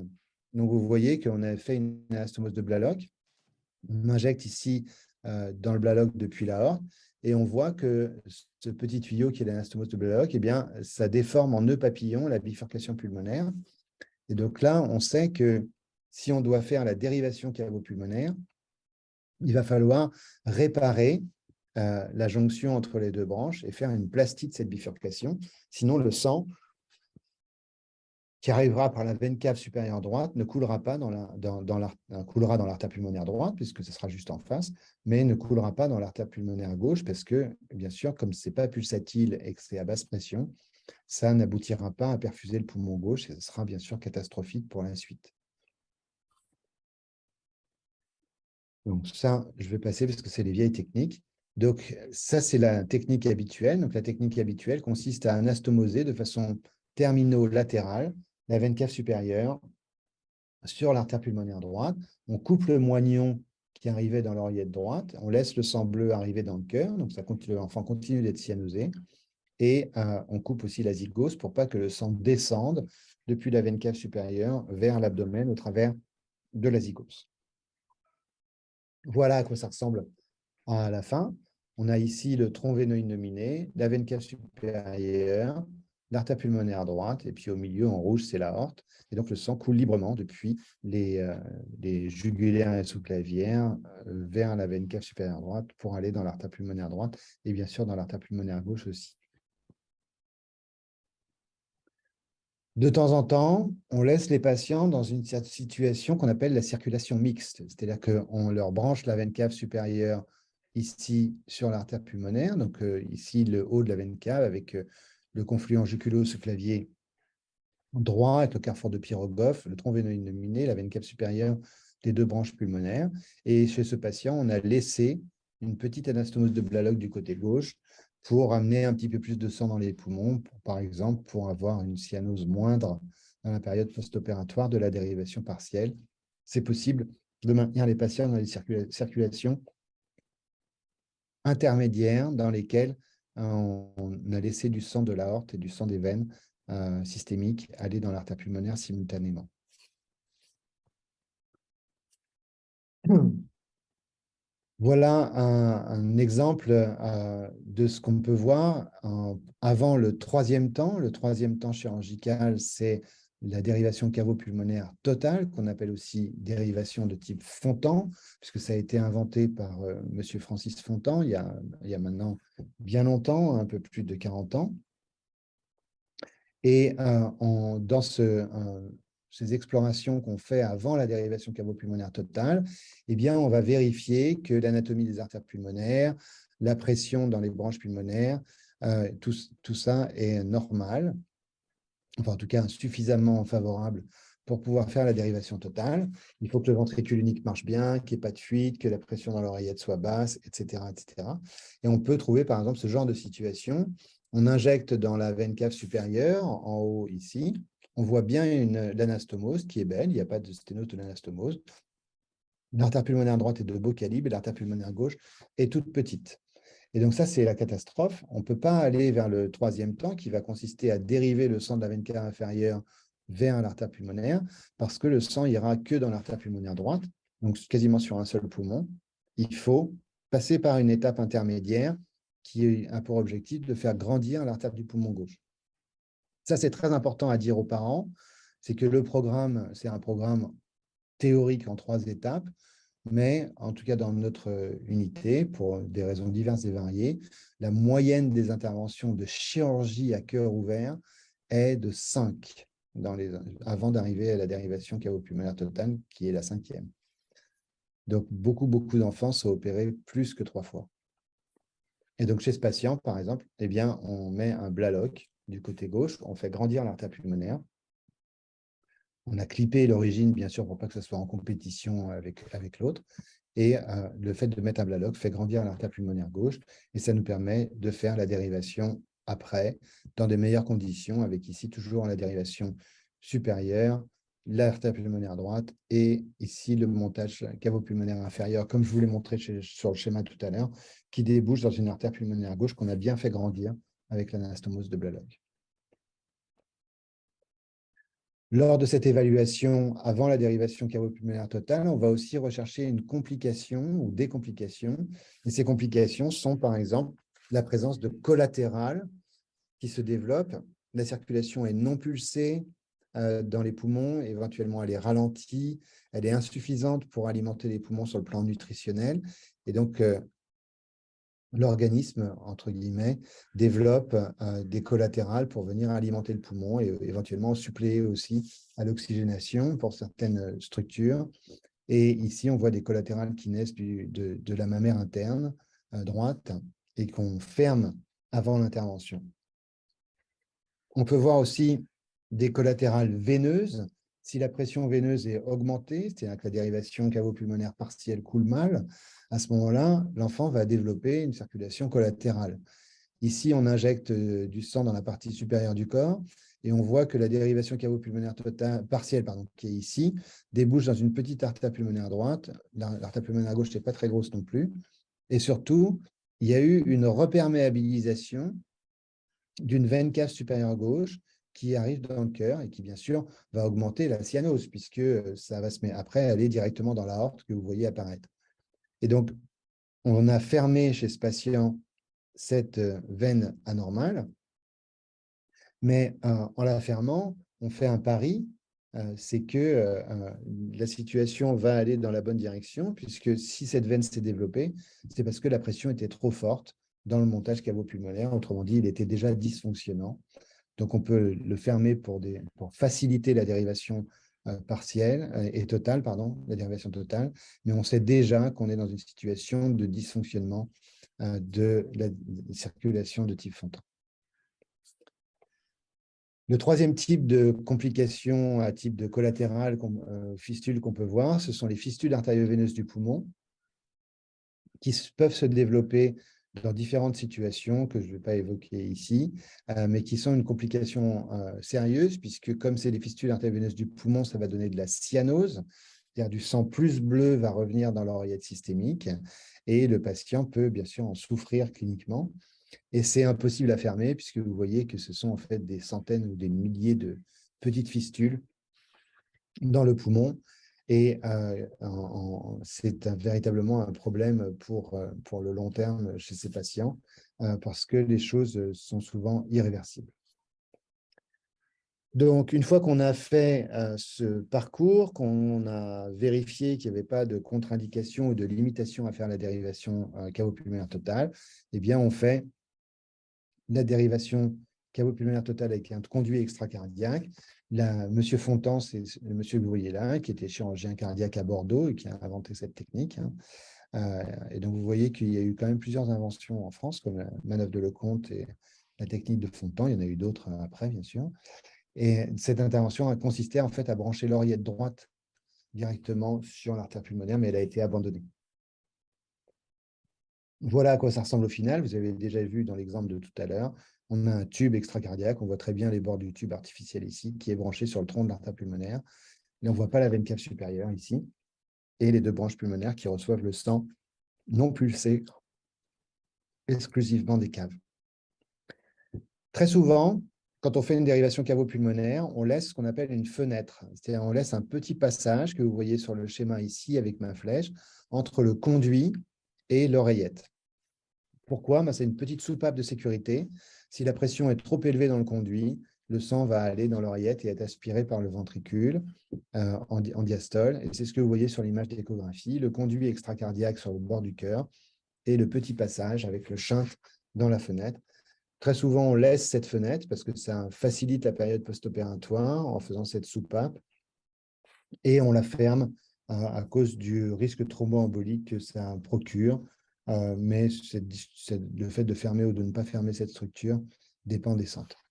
Donc, vous voyez qu'on a fait une anastomose de Blaloc. On injecte ici dans le Blaloc depuis l'aorte. Et on voit que ce petit tuyau qui est l'anastomose de Blalock, eh bien, ça déforme en nœud papillon la bifurcation pulmonaire. Et donc là, on sait que si on doit faire la dérivation cavo-pulmonaire, il va falloir réparer la jonction entre les deux branches et faire une plastie de cette bifurcation. Sinon, le sang qui arrivera par la veine cave supérieure droite ne coulera pas coulera dans l'artère pulmonaire droite, puisque ce sera juste en face, mais ne coulera pas dans l'artère pulmonaire gauche, parce que, bien sûr, comme ce n'est pas pulsatile et que c'est à basse pression, ça n'aboutira pas à perfuser le poumon gauche et ce sera bien sûr catastrophique pour la suite. Donc ça, je vais passer parce que c'est les vieilles techniques. Donc ça, c'est la technique habituelle. Donc la technique habituelle consiste à anastomoser de façon termino-latérale la veine cave supérieure sur l'artère pulmonaire droite. On coupe le moignon qui arrivait dans l'oreillette droite. On laisse le sang bleu arriver dans le cœur. Donc l'enfant continue d'être cyanosé. Et on coupe aussi la zygose pour pas que le sang descende depuis la veine cave supérieure vers l'abdomen au travers de la zygose. Voilà à quoi ça ressemble à la fin. On a ici le tronc veineux innominé, la veine cave supérieure, l'artère pulmonaire droite, et puis au milieu, en rouge, c'est l'aorte. Et donc, le sang coule librement depuis les jugulaires et sous-clavières vers la veine cave supérieure droite pour aller dans l'artère pulmonaire droite et bien sûr dans l'artère pulmonaire gauche aussi. De temps en temps, on laisse les patients dans une situation qu'on appelle la circulation mixte, c'est-à-dire qu'on leur branche la veine cave supérieure ici sur l'artère pulmonaire, donc ici le haut de la veine cave avec le confluent jugulo-sous-clavier droit avec le carrefour de Pirogoff, le tronc veineux innominé, la veine cave supérieure des deux branches pulmonaires. Et chez ce patient, on a laissé une petite anastomose de Blalock du côté gauche pour amener un petit peu plus de sang dans les poumons, par exemple, pour avoir une cyanose moindre dans la période post-opératoire de la dérivation partielle. C'est possible de maintenir les patients dans les circulations intermédiaires dans lesquelles on a laissé du sang de l'aorte et du sang des veines systémiques aller dans l'artère pulmonaire simultanément. Voilà un exemple de ce qu'on peut voir avant le troisième temps. Le troisième temps chirurgical, c'est la dérivation cavo-pulmonaire totale, qu'on appelle aussi dérivation de type Fontan, puisque ça a été inventé par M. Francis Fontan il y a maintenant bien longtemps, un peu plus de 40 ans. Et dans ces explorations qu'on fait avant la dérivation cavo-pulmonaire totale, eh bien, on va vérifier que l'anatomie des artères pulmonaires, la pression dans les branches pulmonaires, tout ça est normal, enfin en tout cas suffisamment favorable pour pouvoir faire la dérivation totale. Il faut que le ventricule unique marche bien, qu'il n'y ait pas de fuite, que la pression dans l'oreillette soit basse, etc., etc. Et on peut trouver par exemple ce genre de situation. On injecte dans la veine cave supérieure, en haut ici, on voit bien l'anastomose qui est belle, il n'y a pas de sténose de l'anastomose. L'artère pulmonaire droite est de beau calibre et l'artère pulmonaire gauche est toute petite. Et donc ça, c'est la catastrophe. On ne peut pas aller vers le troisième temps qui va consister à dériver le sang de la veine cave inférieure vers l'artère pulmonaire parce que le sang ira que dans l'artère pulmonaire droite, donc quasiment sur un seul poumon. Il faut passer par une étape intermédiaire qui a pour objectif de faire grandir l'artère du poumon gauche. Ça, c'est très important à dire aux parents, c'est que le programme, c'est un programme théorique en 3 étapes, mais en tout cas dans notre unité, pour des raisons diverses et variées, la moyenne des interventions de chirurgie à cœur ouvert est de 5 avant d'arriver à la dérivation cavo-pulmonaire totale, qui est la 5e. Donc beaucoup d'enfants sont opérés plus que 3 fois. Et donc chez ce patient, par exemple, eh bien, on met un Blalock du côté gauche, on fait grandir l'artère pulmonaire. On a clippé l'origine, bien sûr, pour pas que ce soit en compétition avec l'autre. Et le fait de mettre un Blalock fait grandir l'artère pulmonaire gauche et ça nous permet de faire la dérivation après, dans des meilleures conditions, avec ici toujours la dérivation supérieure, l'artère pulmonaire droite et ici le montage cavo-pulmonaire inférieur, comme je vous l'ai montré sur le schéma tout à l'heure, qui débouche dans une artère pulmonaire gauche qu'on a bien fait grandir avec l'anastomose de Blalock. Lors de cette évaluation, avant la dérivation cavo-pulmonaire totale, on va aussi rechercher une complication ou des complications. Et ces complications sont, par exemple, la présence de collatérales qui se développent. La circulation est non pulsée dans les poumons, éventuellement elle est ralentie, elle est insuffisante pour alimenter les poumons sur le plan nutritionnel. Et donc, l'organisme, entre guillemets, développe des collatérales pour venir alimenter le poumon et éventuellement suppléer aussi à l'oxygénation pour certaines structures. Et ici, on voit des collatérales qui naissent de la mammaire interne droite et qu'on ferme avant l'intervention. On peut voir aussi des collatérales veineuses. Si la pression veineuse est augmentée, c'est-à-dire que la dérivation cavo-pulmonaire partielle coule mal, à ce moment-là, l'enfant va développer une circulation collatérale. Ici, on injecte du sang dans la partie supérieure du corps et on voit que la dérivation cavo-pulmonaire partielle, qui est ici, débouche dans une petite artère pulmonaire droite. L'artère pulmonaire gauche n'est pas très grosse non plus. Et surtout, il y a eu une reperméabilisation d'une veine cave supérieure gauche qui arrive dans le cœur et qui, bien sûr, va augmenter la cyanose, puisque ça va se mettre après aller directement dans l'aorte que vous voyez apparaître. Et donc, on a fermé chez ce patient cette veine anormale, mais en la fermant, on fait un pari, c'est que la situation va aller dans la bonne direction, puisque si cette veine s'est développée, c'est parce que la pression était trop forte dans le montage cavo-pulmonaire. Autrement dit, il était déjà dysfonctionnant. Donc, on peut le fermer pour faciliter la dérivation partielle et totale, la dérivation totale, mais on sait déjà qu'on est dans une situation de dysfonctionnement de la circulation de type Fontan. Le troisième type de complications à type de collatéral, fistule qu'on peut voir, ce sont les fistules artério-veineuses du poumon qui peuvent se développer dans différentes situations que je ne vais pas évoquer ici, mais qui sont une complication sérieuse, puisque comme c'est les fistules artério-veineuses du poumon, ça va donner de la cyanose, c'est-à-dire du sang plus bleu va revenir dans l'oreillette systémique, et le patient peut bien sûr en souffrir cliniquement. Et c'est impossible à fermer, puisque vous voyez que ce sont en fait des centaines ou des milliers de petites fistules dans le poumon. Et c'est véritablement un problème pour le long terme chez ces patients, parce que les choses sont souvent irréversibles. Donc, une fois qu'on a fait ce parcours, qu'on a vérifié qu'il n'y avait pas de contre-indication ou de limitation à faire la dérivation cavo-pulmonaire totale, eh bien, on fait la dérivation cavo-pulmonaire totale avec un conduit extracardiaque. Monsieur Fontan, c'est le monsieur que vous voyez là, qui était chirurgien cardiaque à Bordeaux et qui a inventé cette technique. Et donc, vous voyez qu'il y a eu quand même plusieurs inventions en France, comme la manœuvre de Lecomte et la technique de Fontan. Il y en a eu d'autres après, bien sûr. Et cette intervention a consisté en fait à brancher l'oreillette droite directement sur l'artère pulmonaire, mais elle a été abandonnée. Voilà à quoi ça ressemble au final. Vous avez déjà vu dans l'exemple de tout à l'heure, on a un tube extracardiaque. On voit très bien les bords du tube artificiel ici, qui est branché sur le tronc de l'artère pulmonaire. Et on ne voit pas la veine cave supérieure ici. Et les deux branches pulmonaires qui reçoivent le sang non pulsé exclusivement des caves. Très souvent, quand on fait une dérivation cavo-pulmonaire, on laisse ce qu'on appelle une fenêtre. C'est-à-dire on laisse un petit passage que vous voyez sur le schéma ici avec ma flèche entre le conduit et l'oreillette. Pourquoi? C'est une petite soupape de sécurité. Si la pression est trop élevée dans le conduit, le sang va aller dans l'oreillette et être aspiré par le ventricule en diastole. Et c'est ce que vous voyez sur l'image d'échographie, le conduit extracardiaque sur le bord du cœur et le petit passage avec le shunt dans la fenêtre. Très souvent, on laisse cette fenêtre parce que ça facilite la période post-opératoire en faisant cette soupape et on la ferme à cause du risque thromboembolique que ça procure. Mais le fait de fermer ou de ne pas fermer cette structure dépend des centres.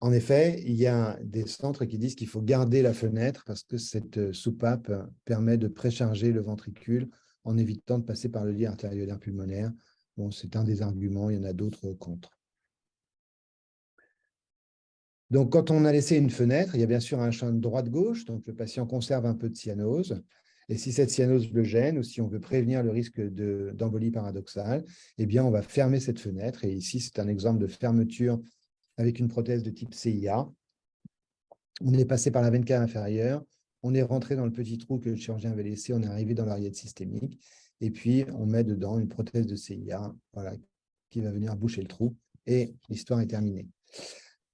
En effet, il y a des centres qui disent qu'il faut garder la fenêtre parce que cette soupape permet de précharger le ventricule en évitant de passer par le lit artériolaire pulmonaire. Bon, c'est un des arguments, il y en a d'autres contre. Donc, quand on a laissé une fenêtre, il y a bien sûr un champ de droite-gauche, donc le patient conserve un peu de cyanose. Et si cette cyanose le gêne ou si on veut prévenir le risque d'embolie paradoxale, eh bien, on va fermer cette fenêtre. Et ici, c'est un exemple de fermeture avec une prothèse de type CIA. On est passé par la veine cave inférieure, on est rentré dans le petit trou que le chirurgien avait laissé, on est arrivé dans l'oreillette systémique, et puis on met dedans une prothèse de CIA, voilà, qui va venir boucher le trou, et l'histoire est terminée.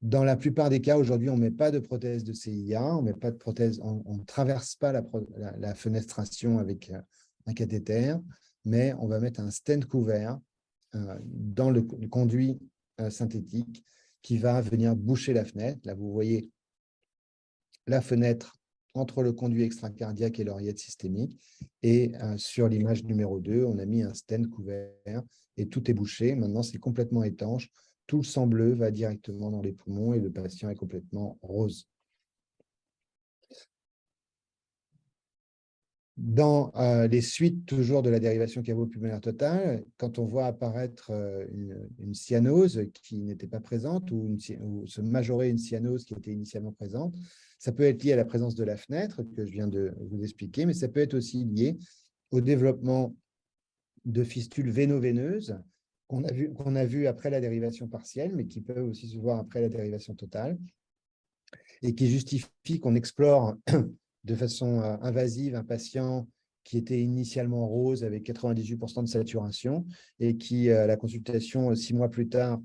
Dans la plupart des cas, aujourd'hui, on ne met pas de prothèse de CIA, on met pas de prothèse, on ne traverse pas la fenestration avec un cathéter, mais on va mettre un stent couvert dans le conduit synthétique qui va venir boucher la fenêtre. Là, vous voyez la fenêtre entre le conduit extracardiaque et l'oreillette systémique. Et sur l'image numéro 2, on a mis un stent couvert et tout est bouché. Maintenant, c'est complètement étanche. Tout le sang bleu va directement dans les poumons et le patient est complètement rose. Dans les suites toujours de la dérivation cavo-pulmonaire totale, quand on voit apparaître une cyanose qui n'était pas présente ou se majorer une cyanose qui était initialement présente, ça peut être lié à la présence de la fenêtre que je viens de vous expliquer, mais ça peut être aussi lié au développement de fistules véno-veineuses qu'on a vu après la dérivation partielle, mais qui peuvent aussi se voir après la dérivation totale, et qui justifient qu'on explore de façon invasive un patient qui était initialement rose avec 98% de saturation et qui, à la consultation 6 mois plus tard,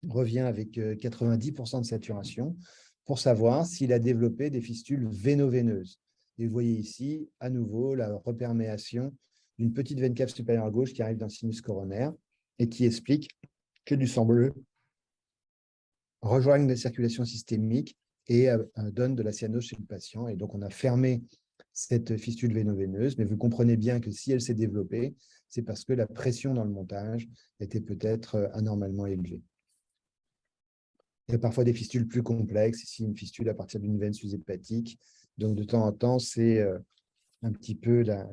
revient avec 90% de saturation pour savoir s'il a développé des fistules véno-veineuses. Et vous voyez ici, à nouveau, la reperméation d'une petite veine cave supérieure gauche qui arrive dans le sinus coronaire et qui explique que du sang bleu rejoigne la circulation systémique et donne de la cyanose chez le patient. Et donc, on a fermé cette fistule véno-veineuse, mais vous comprenez bien que si elle s'est développée, c'est parce que la pression dans le montage était peut-être anormalement élevée. Il y a parfois des fistules plus complexes, ici une fistule à partir d'une veine sous-hépatique. Donc, de temps en temps, c'est un petit peu la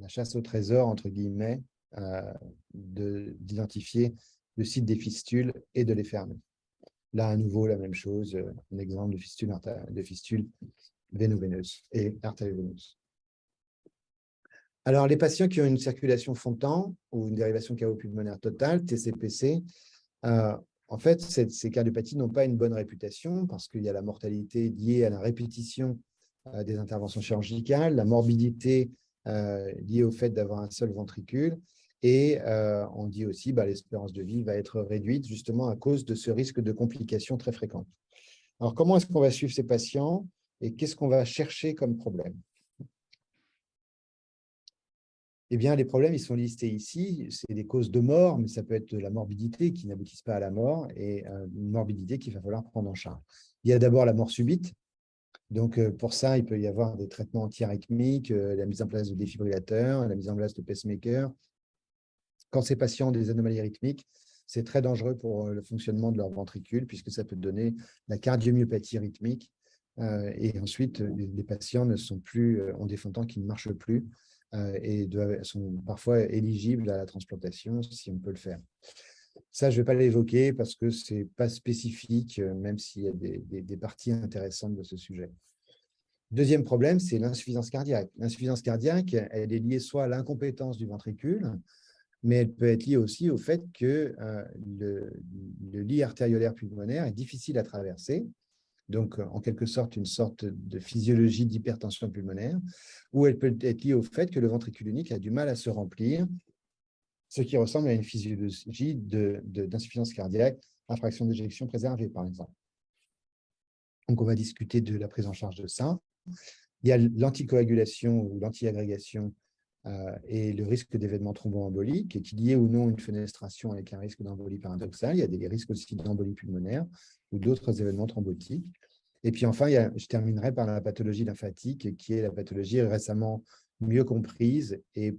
chasse au trésor, entre guillemets, d'identifier le site des fistules et de les fermer. Là, à nouveau, la même chose, un exemple de fistule véno-veineuse et artério-veineuse. Alors, les patients qui ont une circulation fond de temps ou une dérivation cavo-pulmonaire totale, TCPC, en fait, ces cardiopathies n'ont pas une bonne réputation parce qu'il y a la mortalité liée à la répétition des interventions chirurgicales, la morbidité liée au fait d'avoir un seul ventricule, et on dit aussi que l'espérance de vie va être réduite justement à cause de ce risque de complications très fréquentes. Alors, comment est-ce qu'on va suivre ces patients et qu'est-ce qu'on va chercher comme problème? Eh bien, les problèmes, ils sont listés ici. C'est des causes de mort, mais ça peut être de la morbidité qui n'aboutissent pas à la mort et une morbidité qu'il va falloir prendre en charge. Il y a d'abord la mort subite. Donc, pour ça, il peut y avoir des traitements antiarythmiques, la mise en place de défibrillateurs, la mise en place de pacemakers. Quand ces patients ont des anomalies rythmiques, c'est très dangereux pour le fonctionnement de leur ventricule puisque ça peut donner la cardiomyopathie rythmique. Et ensuite, les patients ne sont plus, ont des fonds de temps qui ne marchent plus et sont parfois éligibles à la transplantation si on peut le faire. Ça, je ne vais pas l'évoquer parce que ce n'est pas spécifique, même s'il y a des parties intéressantes de ce sujet. Deuxième problème, c'est l'insuffisance cardiaque. L'insuffisance cardiaque, elle est liée soit à l'incompétence du ventricule, mais elle peut être liée aussi au fait que le lit artériolaire pulmonaire est difficile à traverser, donc en quelque sorte une sorte de physiologie d'hypertension pulmonaire, ou elle peut être liée au fait que le ventricule unique a du mal à se remplir, ce qui ressemble à une physiologie d'insuffisance cardiaque à fraction d'éjection préservée, par exemple. Donc, on va discuter de la prise en charge de ça. Il y a l'anticoagulation ou l'antiagrégation et le risque d'événements thromboemboliques, qui est lié ou non une fenestration avec un risque d'embolie paradoxale. Il y a des risques aussi d'embolie pulmonaire ou d'autres événements thrombotiques. Et puis enfin, je terminerai par la pathologie lymphatique, qui est la pathologie récemment mieux comprise et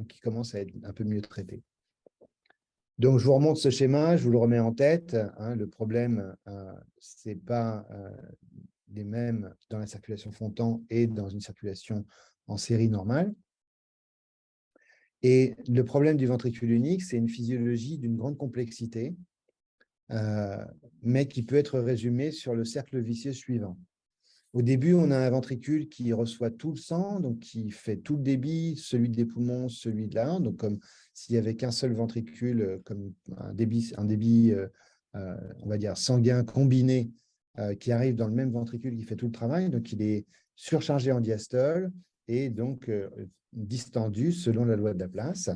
qui commence à être un peu mieux traitée. Donc, je vous remonte ce schéma, je vous le remets en tête. Le problème, ce n'est pas les mêmes dans la circulation fond de temps et dans une circulation en série normale. Et le problème du ventricule unique, c'est une physiologie d'une grande complexité, mais qui peut être résumée sur le cercle vicieux suivant. Au début, on a un ventricule qui reçoit tout le sang, donc qui fait tout le débit, celui des poumons, celui de la hanche. Donc, comme s'il n'y avait qu'un seul ventricule, comme un débit on va dire, sanguin combiné qui arrive dans le même ventricule qui fait tout le travail. Donc, il est surchargé en diastole et donc distendu selon la loi de Laplace.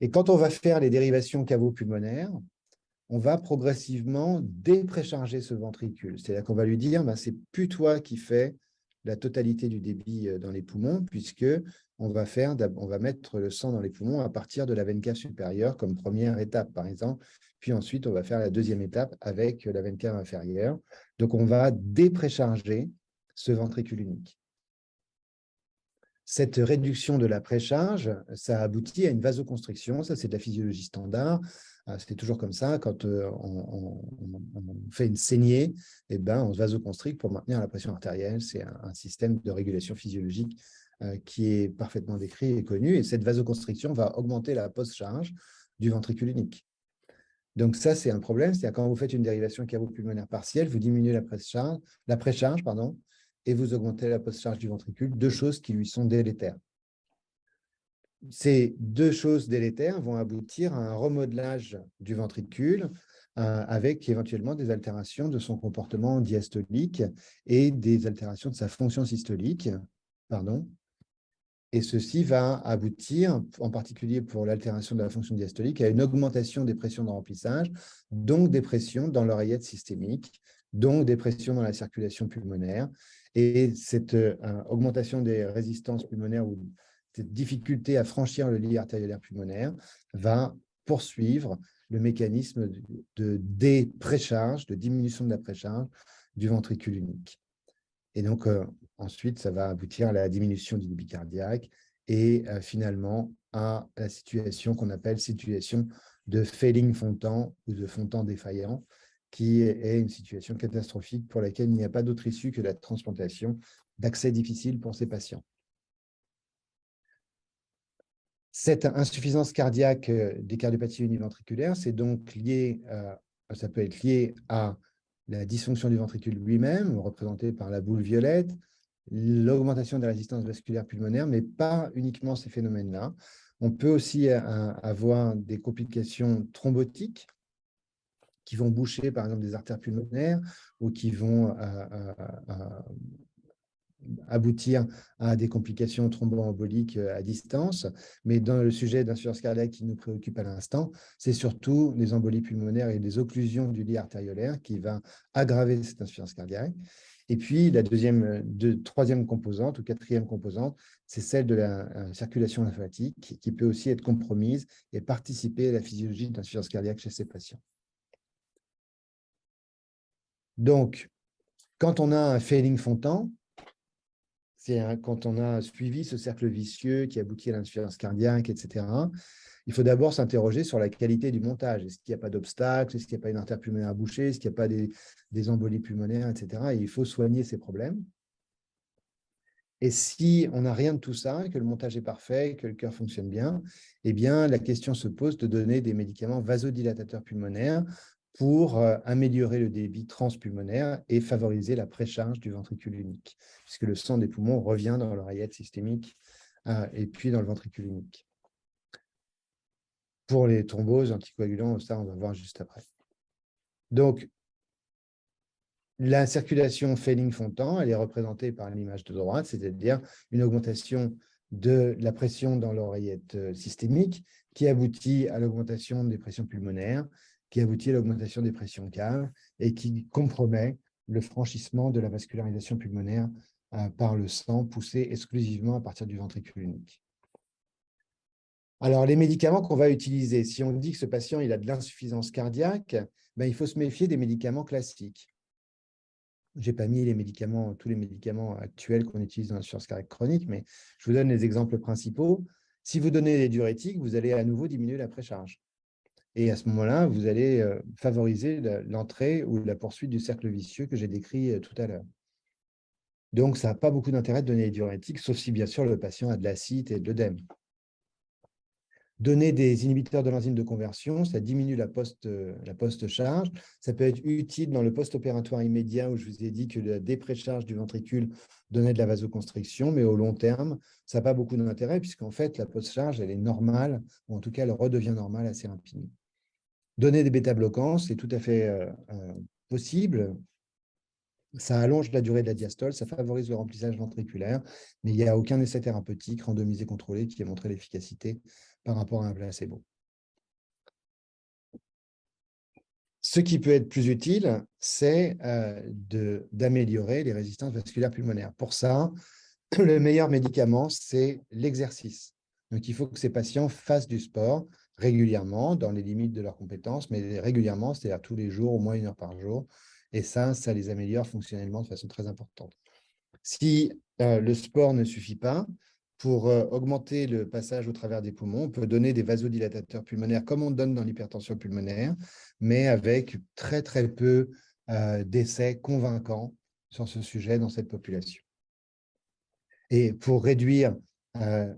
Et quand on va faire les dérivations cavo-pulmonaires, on va progressivement déprécharger ce ventricule. C'est-à-dire qu'on va lui dire, ben, c'est plus toi qui fais la totalité du débit dans les poumons, puisque on va mettre le sang dans les poumons à partir de la veine cave supérieure comme première étape, par exemple. Puis ensuite, on va faire la deuxième étape avec la veine cave inférieure. Donc, on va déprécharger ce ventricule unique. Cette réduction de la précharge, ça aboutit à une vasoconstriction. Ça, c'est de la physiologie standard. C'est toujours comme ça. Quand on fait une saignée, eh ben, on se vasoconstricte pour maintenir la pression artérielle. C'est un système de régulation physiologique qui est parfaitement décrit et connu. Et cette vasoconstriction va augmenter la post-charge du ventricule unique. Donc ça, c'est un problème. C'est-à-dire quand vous faites une dérivation cavo-pulmonaire partielle, vous diminuez la précharge, et vous augmentez la post-charge du ventricule, deux choses qui lui sont délétères. Ces deux choses délétères vont aboutir à un remodelage du ventricule avec éventuellement des altérations de son comportement diastolique et des altérations de sa fonction systolique. Et ceci va aboutir, en particulier pour l'altération de la fonction diastolique, à une augmentation des pressions de remplissage, donc des pressions dans l'oreillette systémique, donc des pressions dans la circulation pulmonaire. Et cette augmentation des résistances pulmonaires ou cette difficulté à franchir le lit artériolaire pulmonaire va poursuivre le mécanisme de déprécharge, de diminution de la précharge du ventricule unique. Et donc, ensuite, ça va aboutir à la diminution du débit cardiaque et finalement à la situation qu'on appelle situation de failing-Fontan ou de Fontan défaillant, qui est une situation catastrophique pour laquelle il n'y a pas d'autre issue que la transplantation d'accès difficile pour ces patients. Cette insuffisance cardiaque des cardiopathies univentriculaires, c'est donc lié, ça peut être lié à la dysfonction du ventricule lui-même, représentée par la boule violette, l'augmentation de la résistance vasculaire pulmonaire, mais pas uniquement ces phénomènes-là. On peut aussi avoir des complications thrombotiques qui vont boucher, par exemple, des artères pulmonaires ou qui vont aboutir à des complications thromboemboliques à distance. Mais dans le sujet d'insuffisance cardiaque qui nous préoccupe à l'instant, c'est surtout les embolies pulmonaires et les occlusions du lit artériolaire qui va aggraver cette insuffisance cardiaque. Et puis, la troisième composante ou quatrième composante, c'est celle de la circulation lymphatique qui peut aussi être compromise et participer à la physiologie d'insuffisance cardiaque chez ces patients. Donc, quand on a un failing-Fontan, c'est quand on a suivi ce cercle vicieux qui aboutit à l'insuffisance cardiaque, etc., il faut d'abord s'interroger sur la qualité du montage. Est-ce qu'il n'y a pas d'obstacle? Est-ce qu'il n'y a pas une artère pulmonaire bouchée? Est-ce qu'il n'y a pas des embolies pulmonaires, etc. Et il faut soigner ces problèmes. Et si on n'a rien de tout ça, que le montage est parfait, que le cœur fonctionne bien, eh bien, la question se pose de donner des médicaments vasodilatateurs pulmonaires pour améliorer le débit transpulmonaire et favoriser la précharge du ventricule unique, puisque le sang des poumons revient dans l'oreillette systémique et puis dans le ventricule unique. Pour les thromboses anticoagulants, ça, on va voir juste après. Donc, la circulation failing-Fontan, elle est représentée par l'image de droite, c'est-à-dire une augmentation de la pression dans l'oreillette systémique qui aboutit à l'augmentation des pressions pulmonaires, qui aboutit à l'augmentation des pressions caves et qui compromet le franchissement de la vascularisation pulmonaire par le sang poussé exclusivement à partir du ventricule unique. Alors, les médicaments qu'on va utiliser, si on dit que ce patient il a de l'insuffisance cardiaque, ben, il faut se méfier des médicaments classiques. Je n'ai pas mis tous les médicaments actuels qu'on utilise dans l'insuffisance cardiaque chronique, mais je vous donne les exemples principaux. Si vous donnez des diurétiques, vous allez à nouveau diminuer la précharge. Et à ce moment-là, vous allez favoriser l'entrée ou la poursuite du cercle vicieux que j'ai décrit tout à l'heure. Donc, ça n'a pas beaucoup d'intérêt de donner des diurétiques, sauf si bien sûr le patient a de l'acide et de l'œdème. Donner des inhibiteurs de l'enzyme de conversion, ça diminue la post-charge. Ça peut être utile dans le post-opératoire immédiat où je vous ai dit que la déprécharge du ventricule donnait de la vasoconstriction, mais au long terme, ça n'a pas beaucoup d'intérêt puisqu'en fait, la post-charge, elle est normale, ou en tout cas, elle redevient normale assez rapidement. Donner des bêta-bloquants, c'est tout à fait possible. Ça allonge la durée de la diastole, ça favorise le remplissage ventriculaire, mais il n'y a aucun essai thérapeutique randomisé contrôlé qui ait montré l'efficacité par rapport à un placebo. Ce qui peut être plus utile, c'est d'améliorer les résistances vasculaires pulmonaires. Pour ça, le meilleur médicament, c'est l'exercice. Donc, il faut que ces patients fassent du sport régulièrement, dans les limites de leurs compétences, mais régulièrement, c'est-à-dire tous les jours, au moins 1 heure par jour. Et ça les améliore fonctionnellement de façon très importante. Si le sport ne suffit pas, pour augmenter le passage au travers des poumons, on peut donner des vasodilatateurs pulmonaires comme on donne dans l'hypertension pulmonaire, mais avec très, très peu d'essais convaincants sur ce sujet dans cette population. Et pour réduire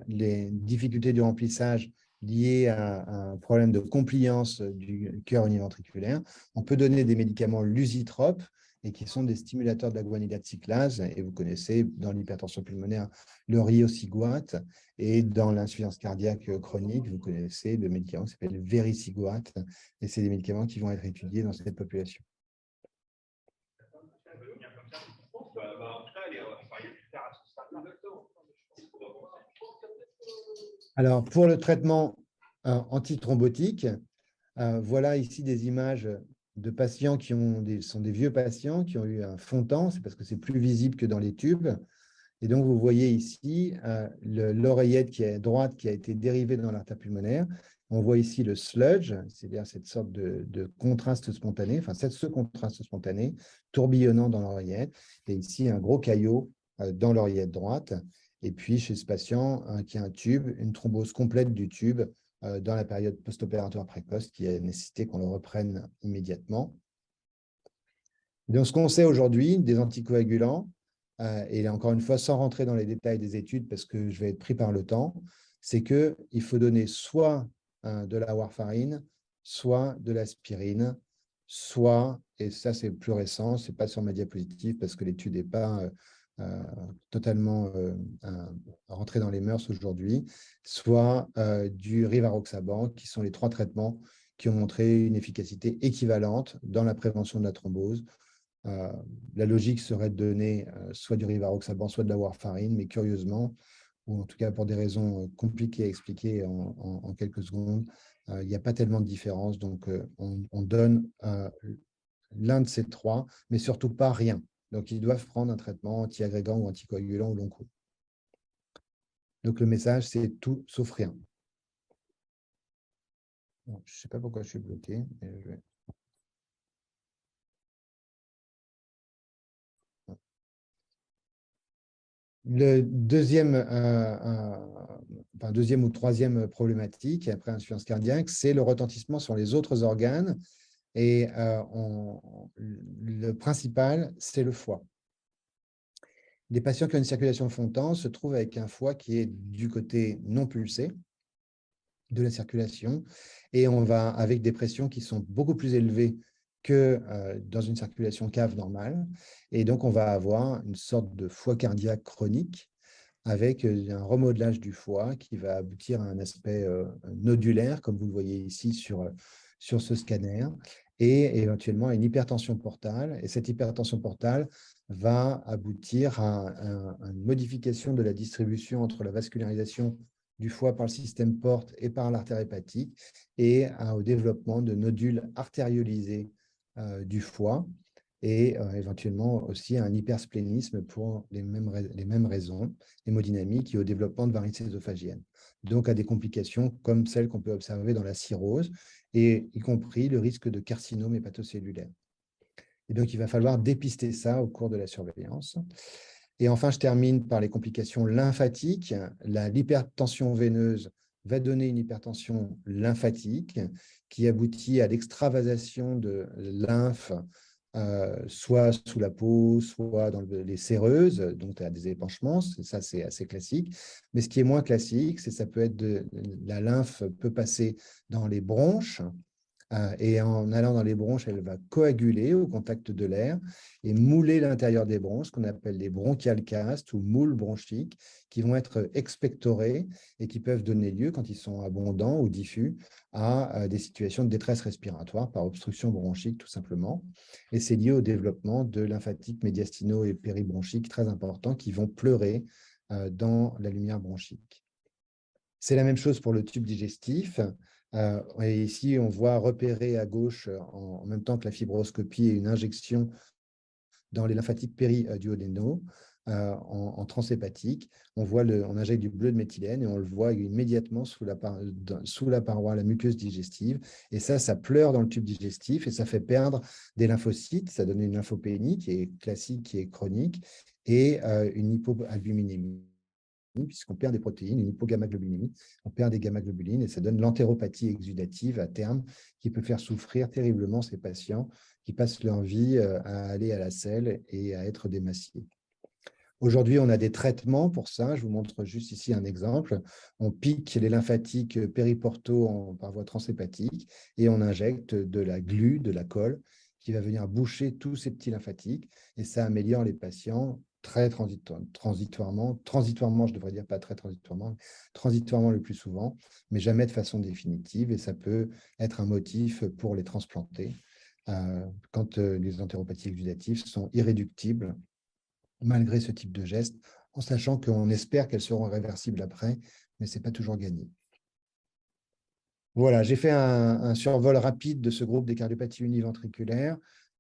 les difficultés du remplissage liées à un problème de compliance du cœur univentriculaire, on peut donner des médicaments lusitropes et qui sont des stimulateurs de la guanylate cyclase. Et vous connaissez dans l'hypertension pulmonaire le riociguat, et dans l'insuffisance cardiaque chronique, vous connaissez le médicament qui s'appelle vericiguat. Et c'est des médicaments qui vont être étudiés dans cette population. Alors, pour le traitement antithrombotique, voilà ici des images de patients qui sont des vieux patients qui ont eu un fontant, c'est parce que c'est plus visible que dans les tubes. Et donc, vous voyez ici l'oreillette qui est droite qui a été dérivée dans l'artère pulmonaire. On voit ici le sludge, c'est-à-dire cette sorte de contraste spontané, enfin, ce contraste spontané tourbillonnant dans l'oreillette. Et ici, un gros caillot dans l'oreillette droite. Et puis, chez ce patient qui a un tube, une thrombose complète du tube dans la période post-opératoire précoce qui a nécessité qu'on le reprenne immédiatement. Donc, ce qu'on sait aujourd'hui des anticoagulants, et encore une fois, sans rentrer dans les détails des études parce que je vais être pris par le temps, c'est qu'il faut donner soit de la warfarine, soit de l'aspirine, soit, et ça c'est plus récent, ce n'est pas sur ma diapositive parce que l'étude n'est pas totalement rentrée dans les mœurs aujourd'hui, soit du rivaroxaban, qui sont les 3 traitements qui ont montré une efficacité équivalente dans la prévention de la thrombose. La logique serait de donner soit du rivaroxaban, soit de la warfarine, mais curieusement, ou en tout cas pour des raisons compliquées à expliquer en quelques secondes, il n'y a pas tellement de différence. Donc, on donne l'un de ces 3, mais surtout pas rien. Donc, ils doivent prendre un traitement antiagrégant ou anticoagulant au long cours. Donc, le message, c'est tout sauf rien. Je ne sais pas pourquoi je suis bloqué, mais je vais... Le deuxième ou troisième problématique, après insuffisance cardiaque, c'est le retentissement sur les autres organes. Et le principal, c'est le foie. Les patients qui ont une circulation de fond de temps se trouvent avec un foie qui est du côté non pulsé de la circulation, et on va avec des pressions qui sont beaucoup plus élevées que dans une circulation cave normale. Et donc, on va avoir une sorte de foie cardiaque chronique avec un remodelage du foie qui va aboutir à un aspect nodulaire, comme vous le voyez ici sur ce scanner, et éventuellement à une hypertension portale. Et cette hypertension portale va aboutir à une modification de la distribution entre la vascularisation du foie par le système porte et par l'artère hépatique, et au développement de nodules artériolisés du foie, et éventuellement aussi un hypersplénisme pour les mêmes raisons, hémodynamique et au développement de varices ésophagiennes. Donc à des complications comme celles qu'on peut observer dans la cirrhose, et y compris le risque de carcinome hépatocellulaire. Et donc il va falloir dépister ça au cours de la surveillance. Et enfin, je termine par les complications lymphatiques. L'hypertension veineuse va donner une hypertension lymphatique qui aboutit à l'extravasation de lymphe soit sous la peau, soit dans les séreuses, donc tu as des épanchements, ça c'est assez classique. Mais ce qui est moins classique, c'est ça peut être la lymphe peut passer dans les bronches, et en allant dans les bronches, elle va coaguler au contact de l'air et mouler l'intérieur des bronches, ce qu'on appelle les bronchialcastes ou moules bronchiques, qui vont être expectorés et qui peuvent donner lieu, quand ils sont abondants ou diffus, à des situations de détresse respiratoire par obstruction bronchique, tout simplement. Et c'est lié au développement de lymphatiques médiastino et péribronchiques très importants qui vont pleurer dans la lumière bronchique. C'est la même chose pour le tube digestif. Et ici, on voit repérer à gauche, en même temps que la fibroscopie et une injection dans les lymphatiques périduodénaux en transhépatique. On injecte du bleu de méthylène et on le voit immédiatement sous la paroi, la muqueuse digestive. Et ça pleure dans le tube digestif et ça fait perdre des lymphocytes. Ça donne une lymphopénie qui est classique, qui est chronique, et une hypoalbuminémie, puisqu'on perd des protéines, une hypogammaglobulinémie, on perd des gamma-globulines et ça donne l'entéropathie exudative à terme qui peut faire souffrir terriblement ces patients qui passent leur vie à aller à la selle et à être démaciés. Aujourd'hui, on a des traitements pour ça. Je vous montre juste ici un exemple. On pique les lymphatiques périportaux par voie transhépatique et on injecte de la glu, de la colle, qui va venir boucher tous ces petits lymphatiques. Et ça améliore les patients très transitoirement, je devrais dire pas très transitoirement, transitoirement le plus souvent, mais jamais de façon définitive. Et ça peut être un motif pour les transplanter quand les entéropathies exudatives sont irréductibles malgré ce type de geste, en sachant qu'on espère qu'elles seront réversibles après, mais ce n'est pas toujours gagné. Voilà, j'ai fait un survol rapide de ce groupe des cardiopathies univentriculaires.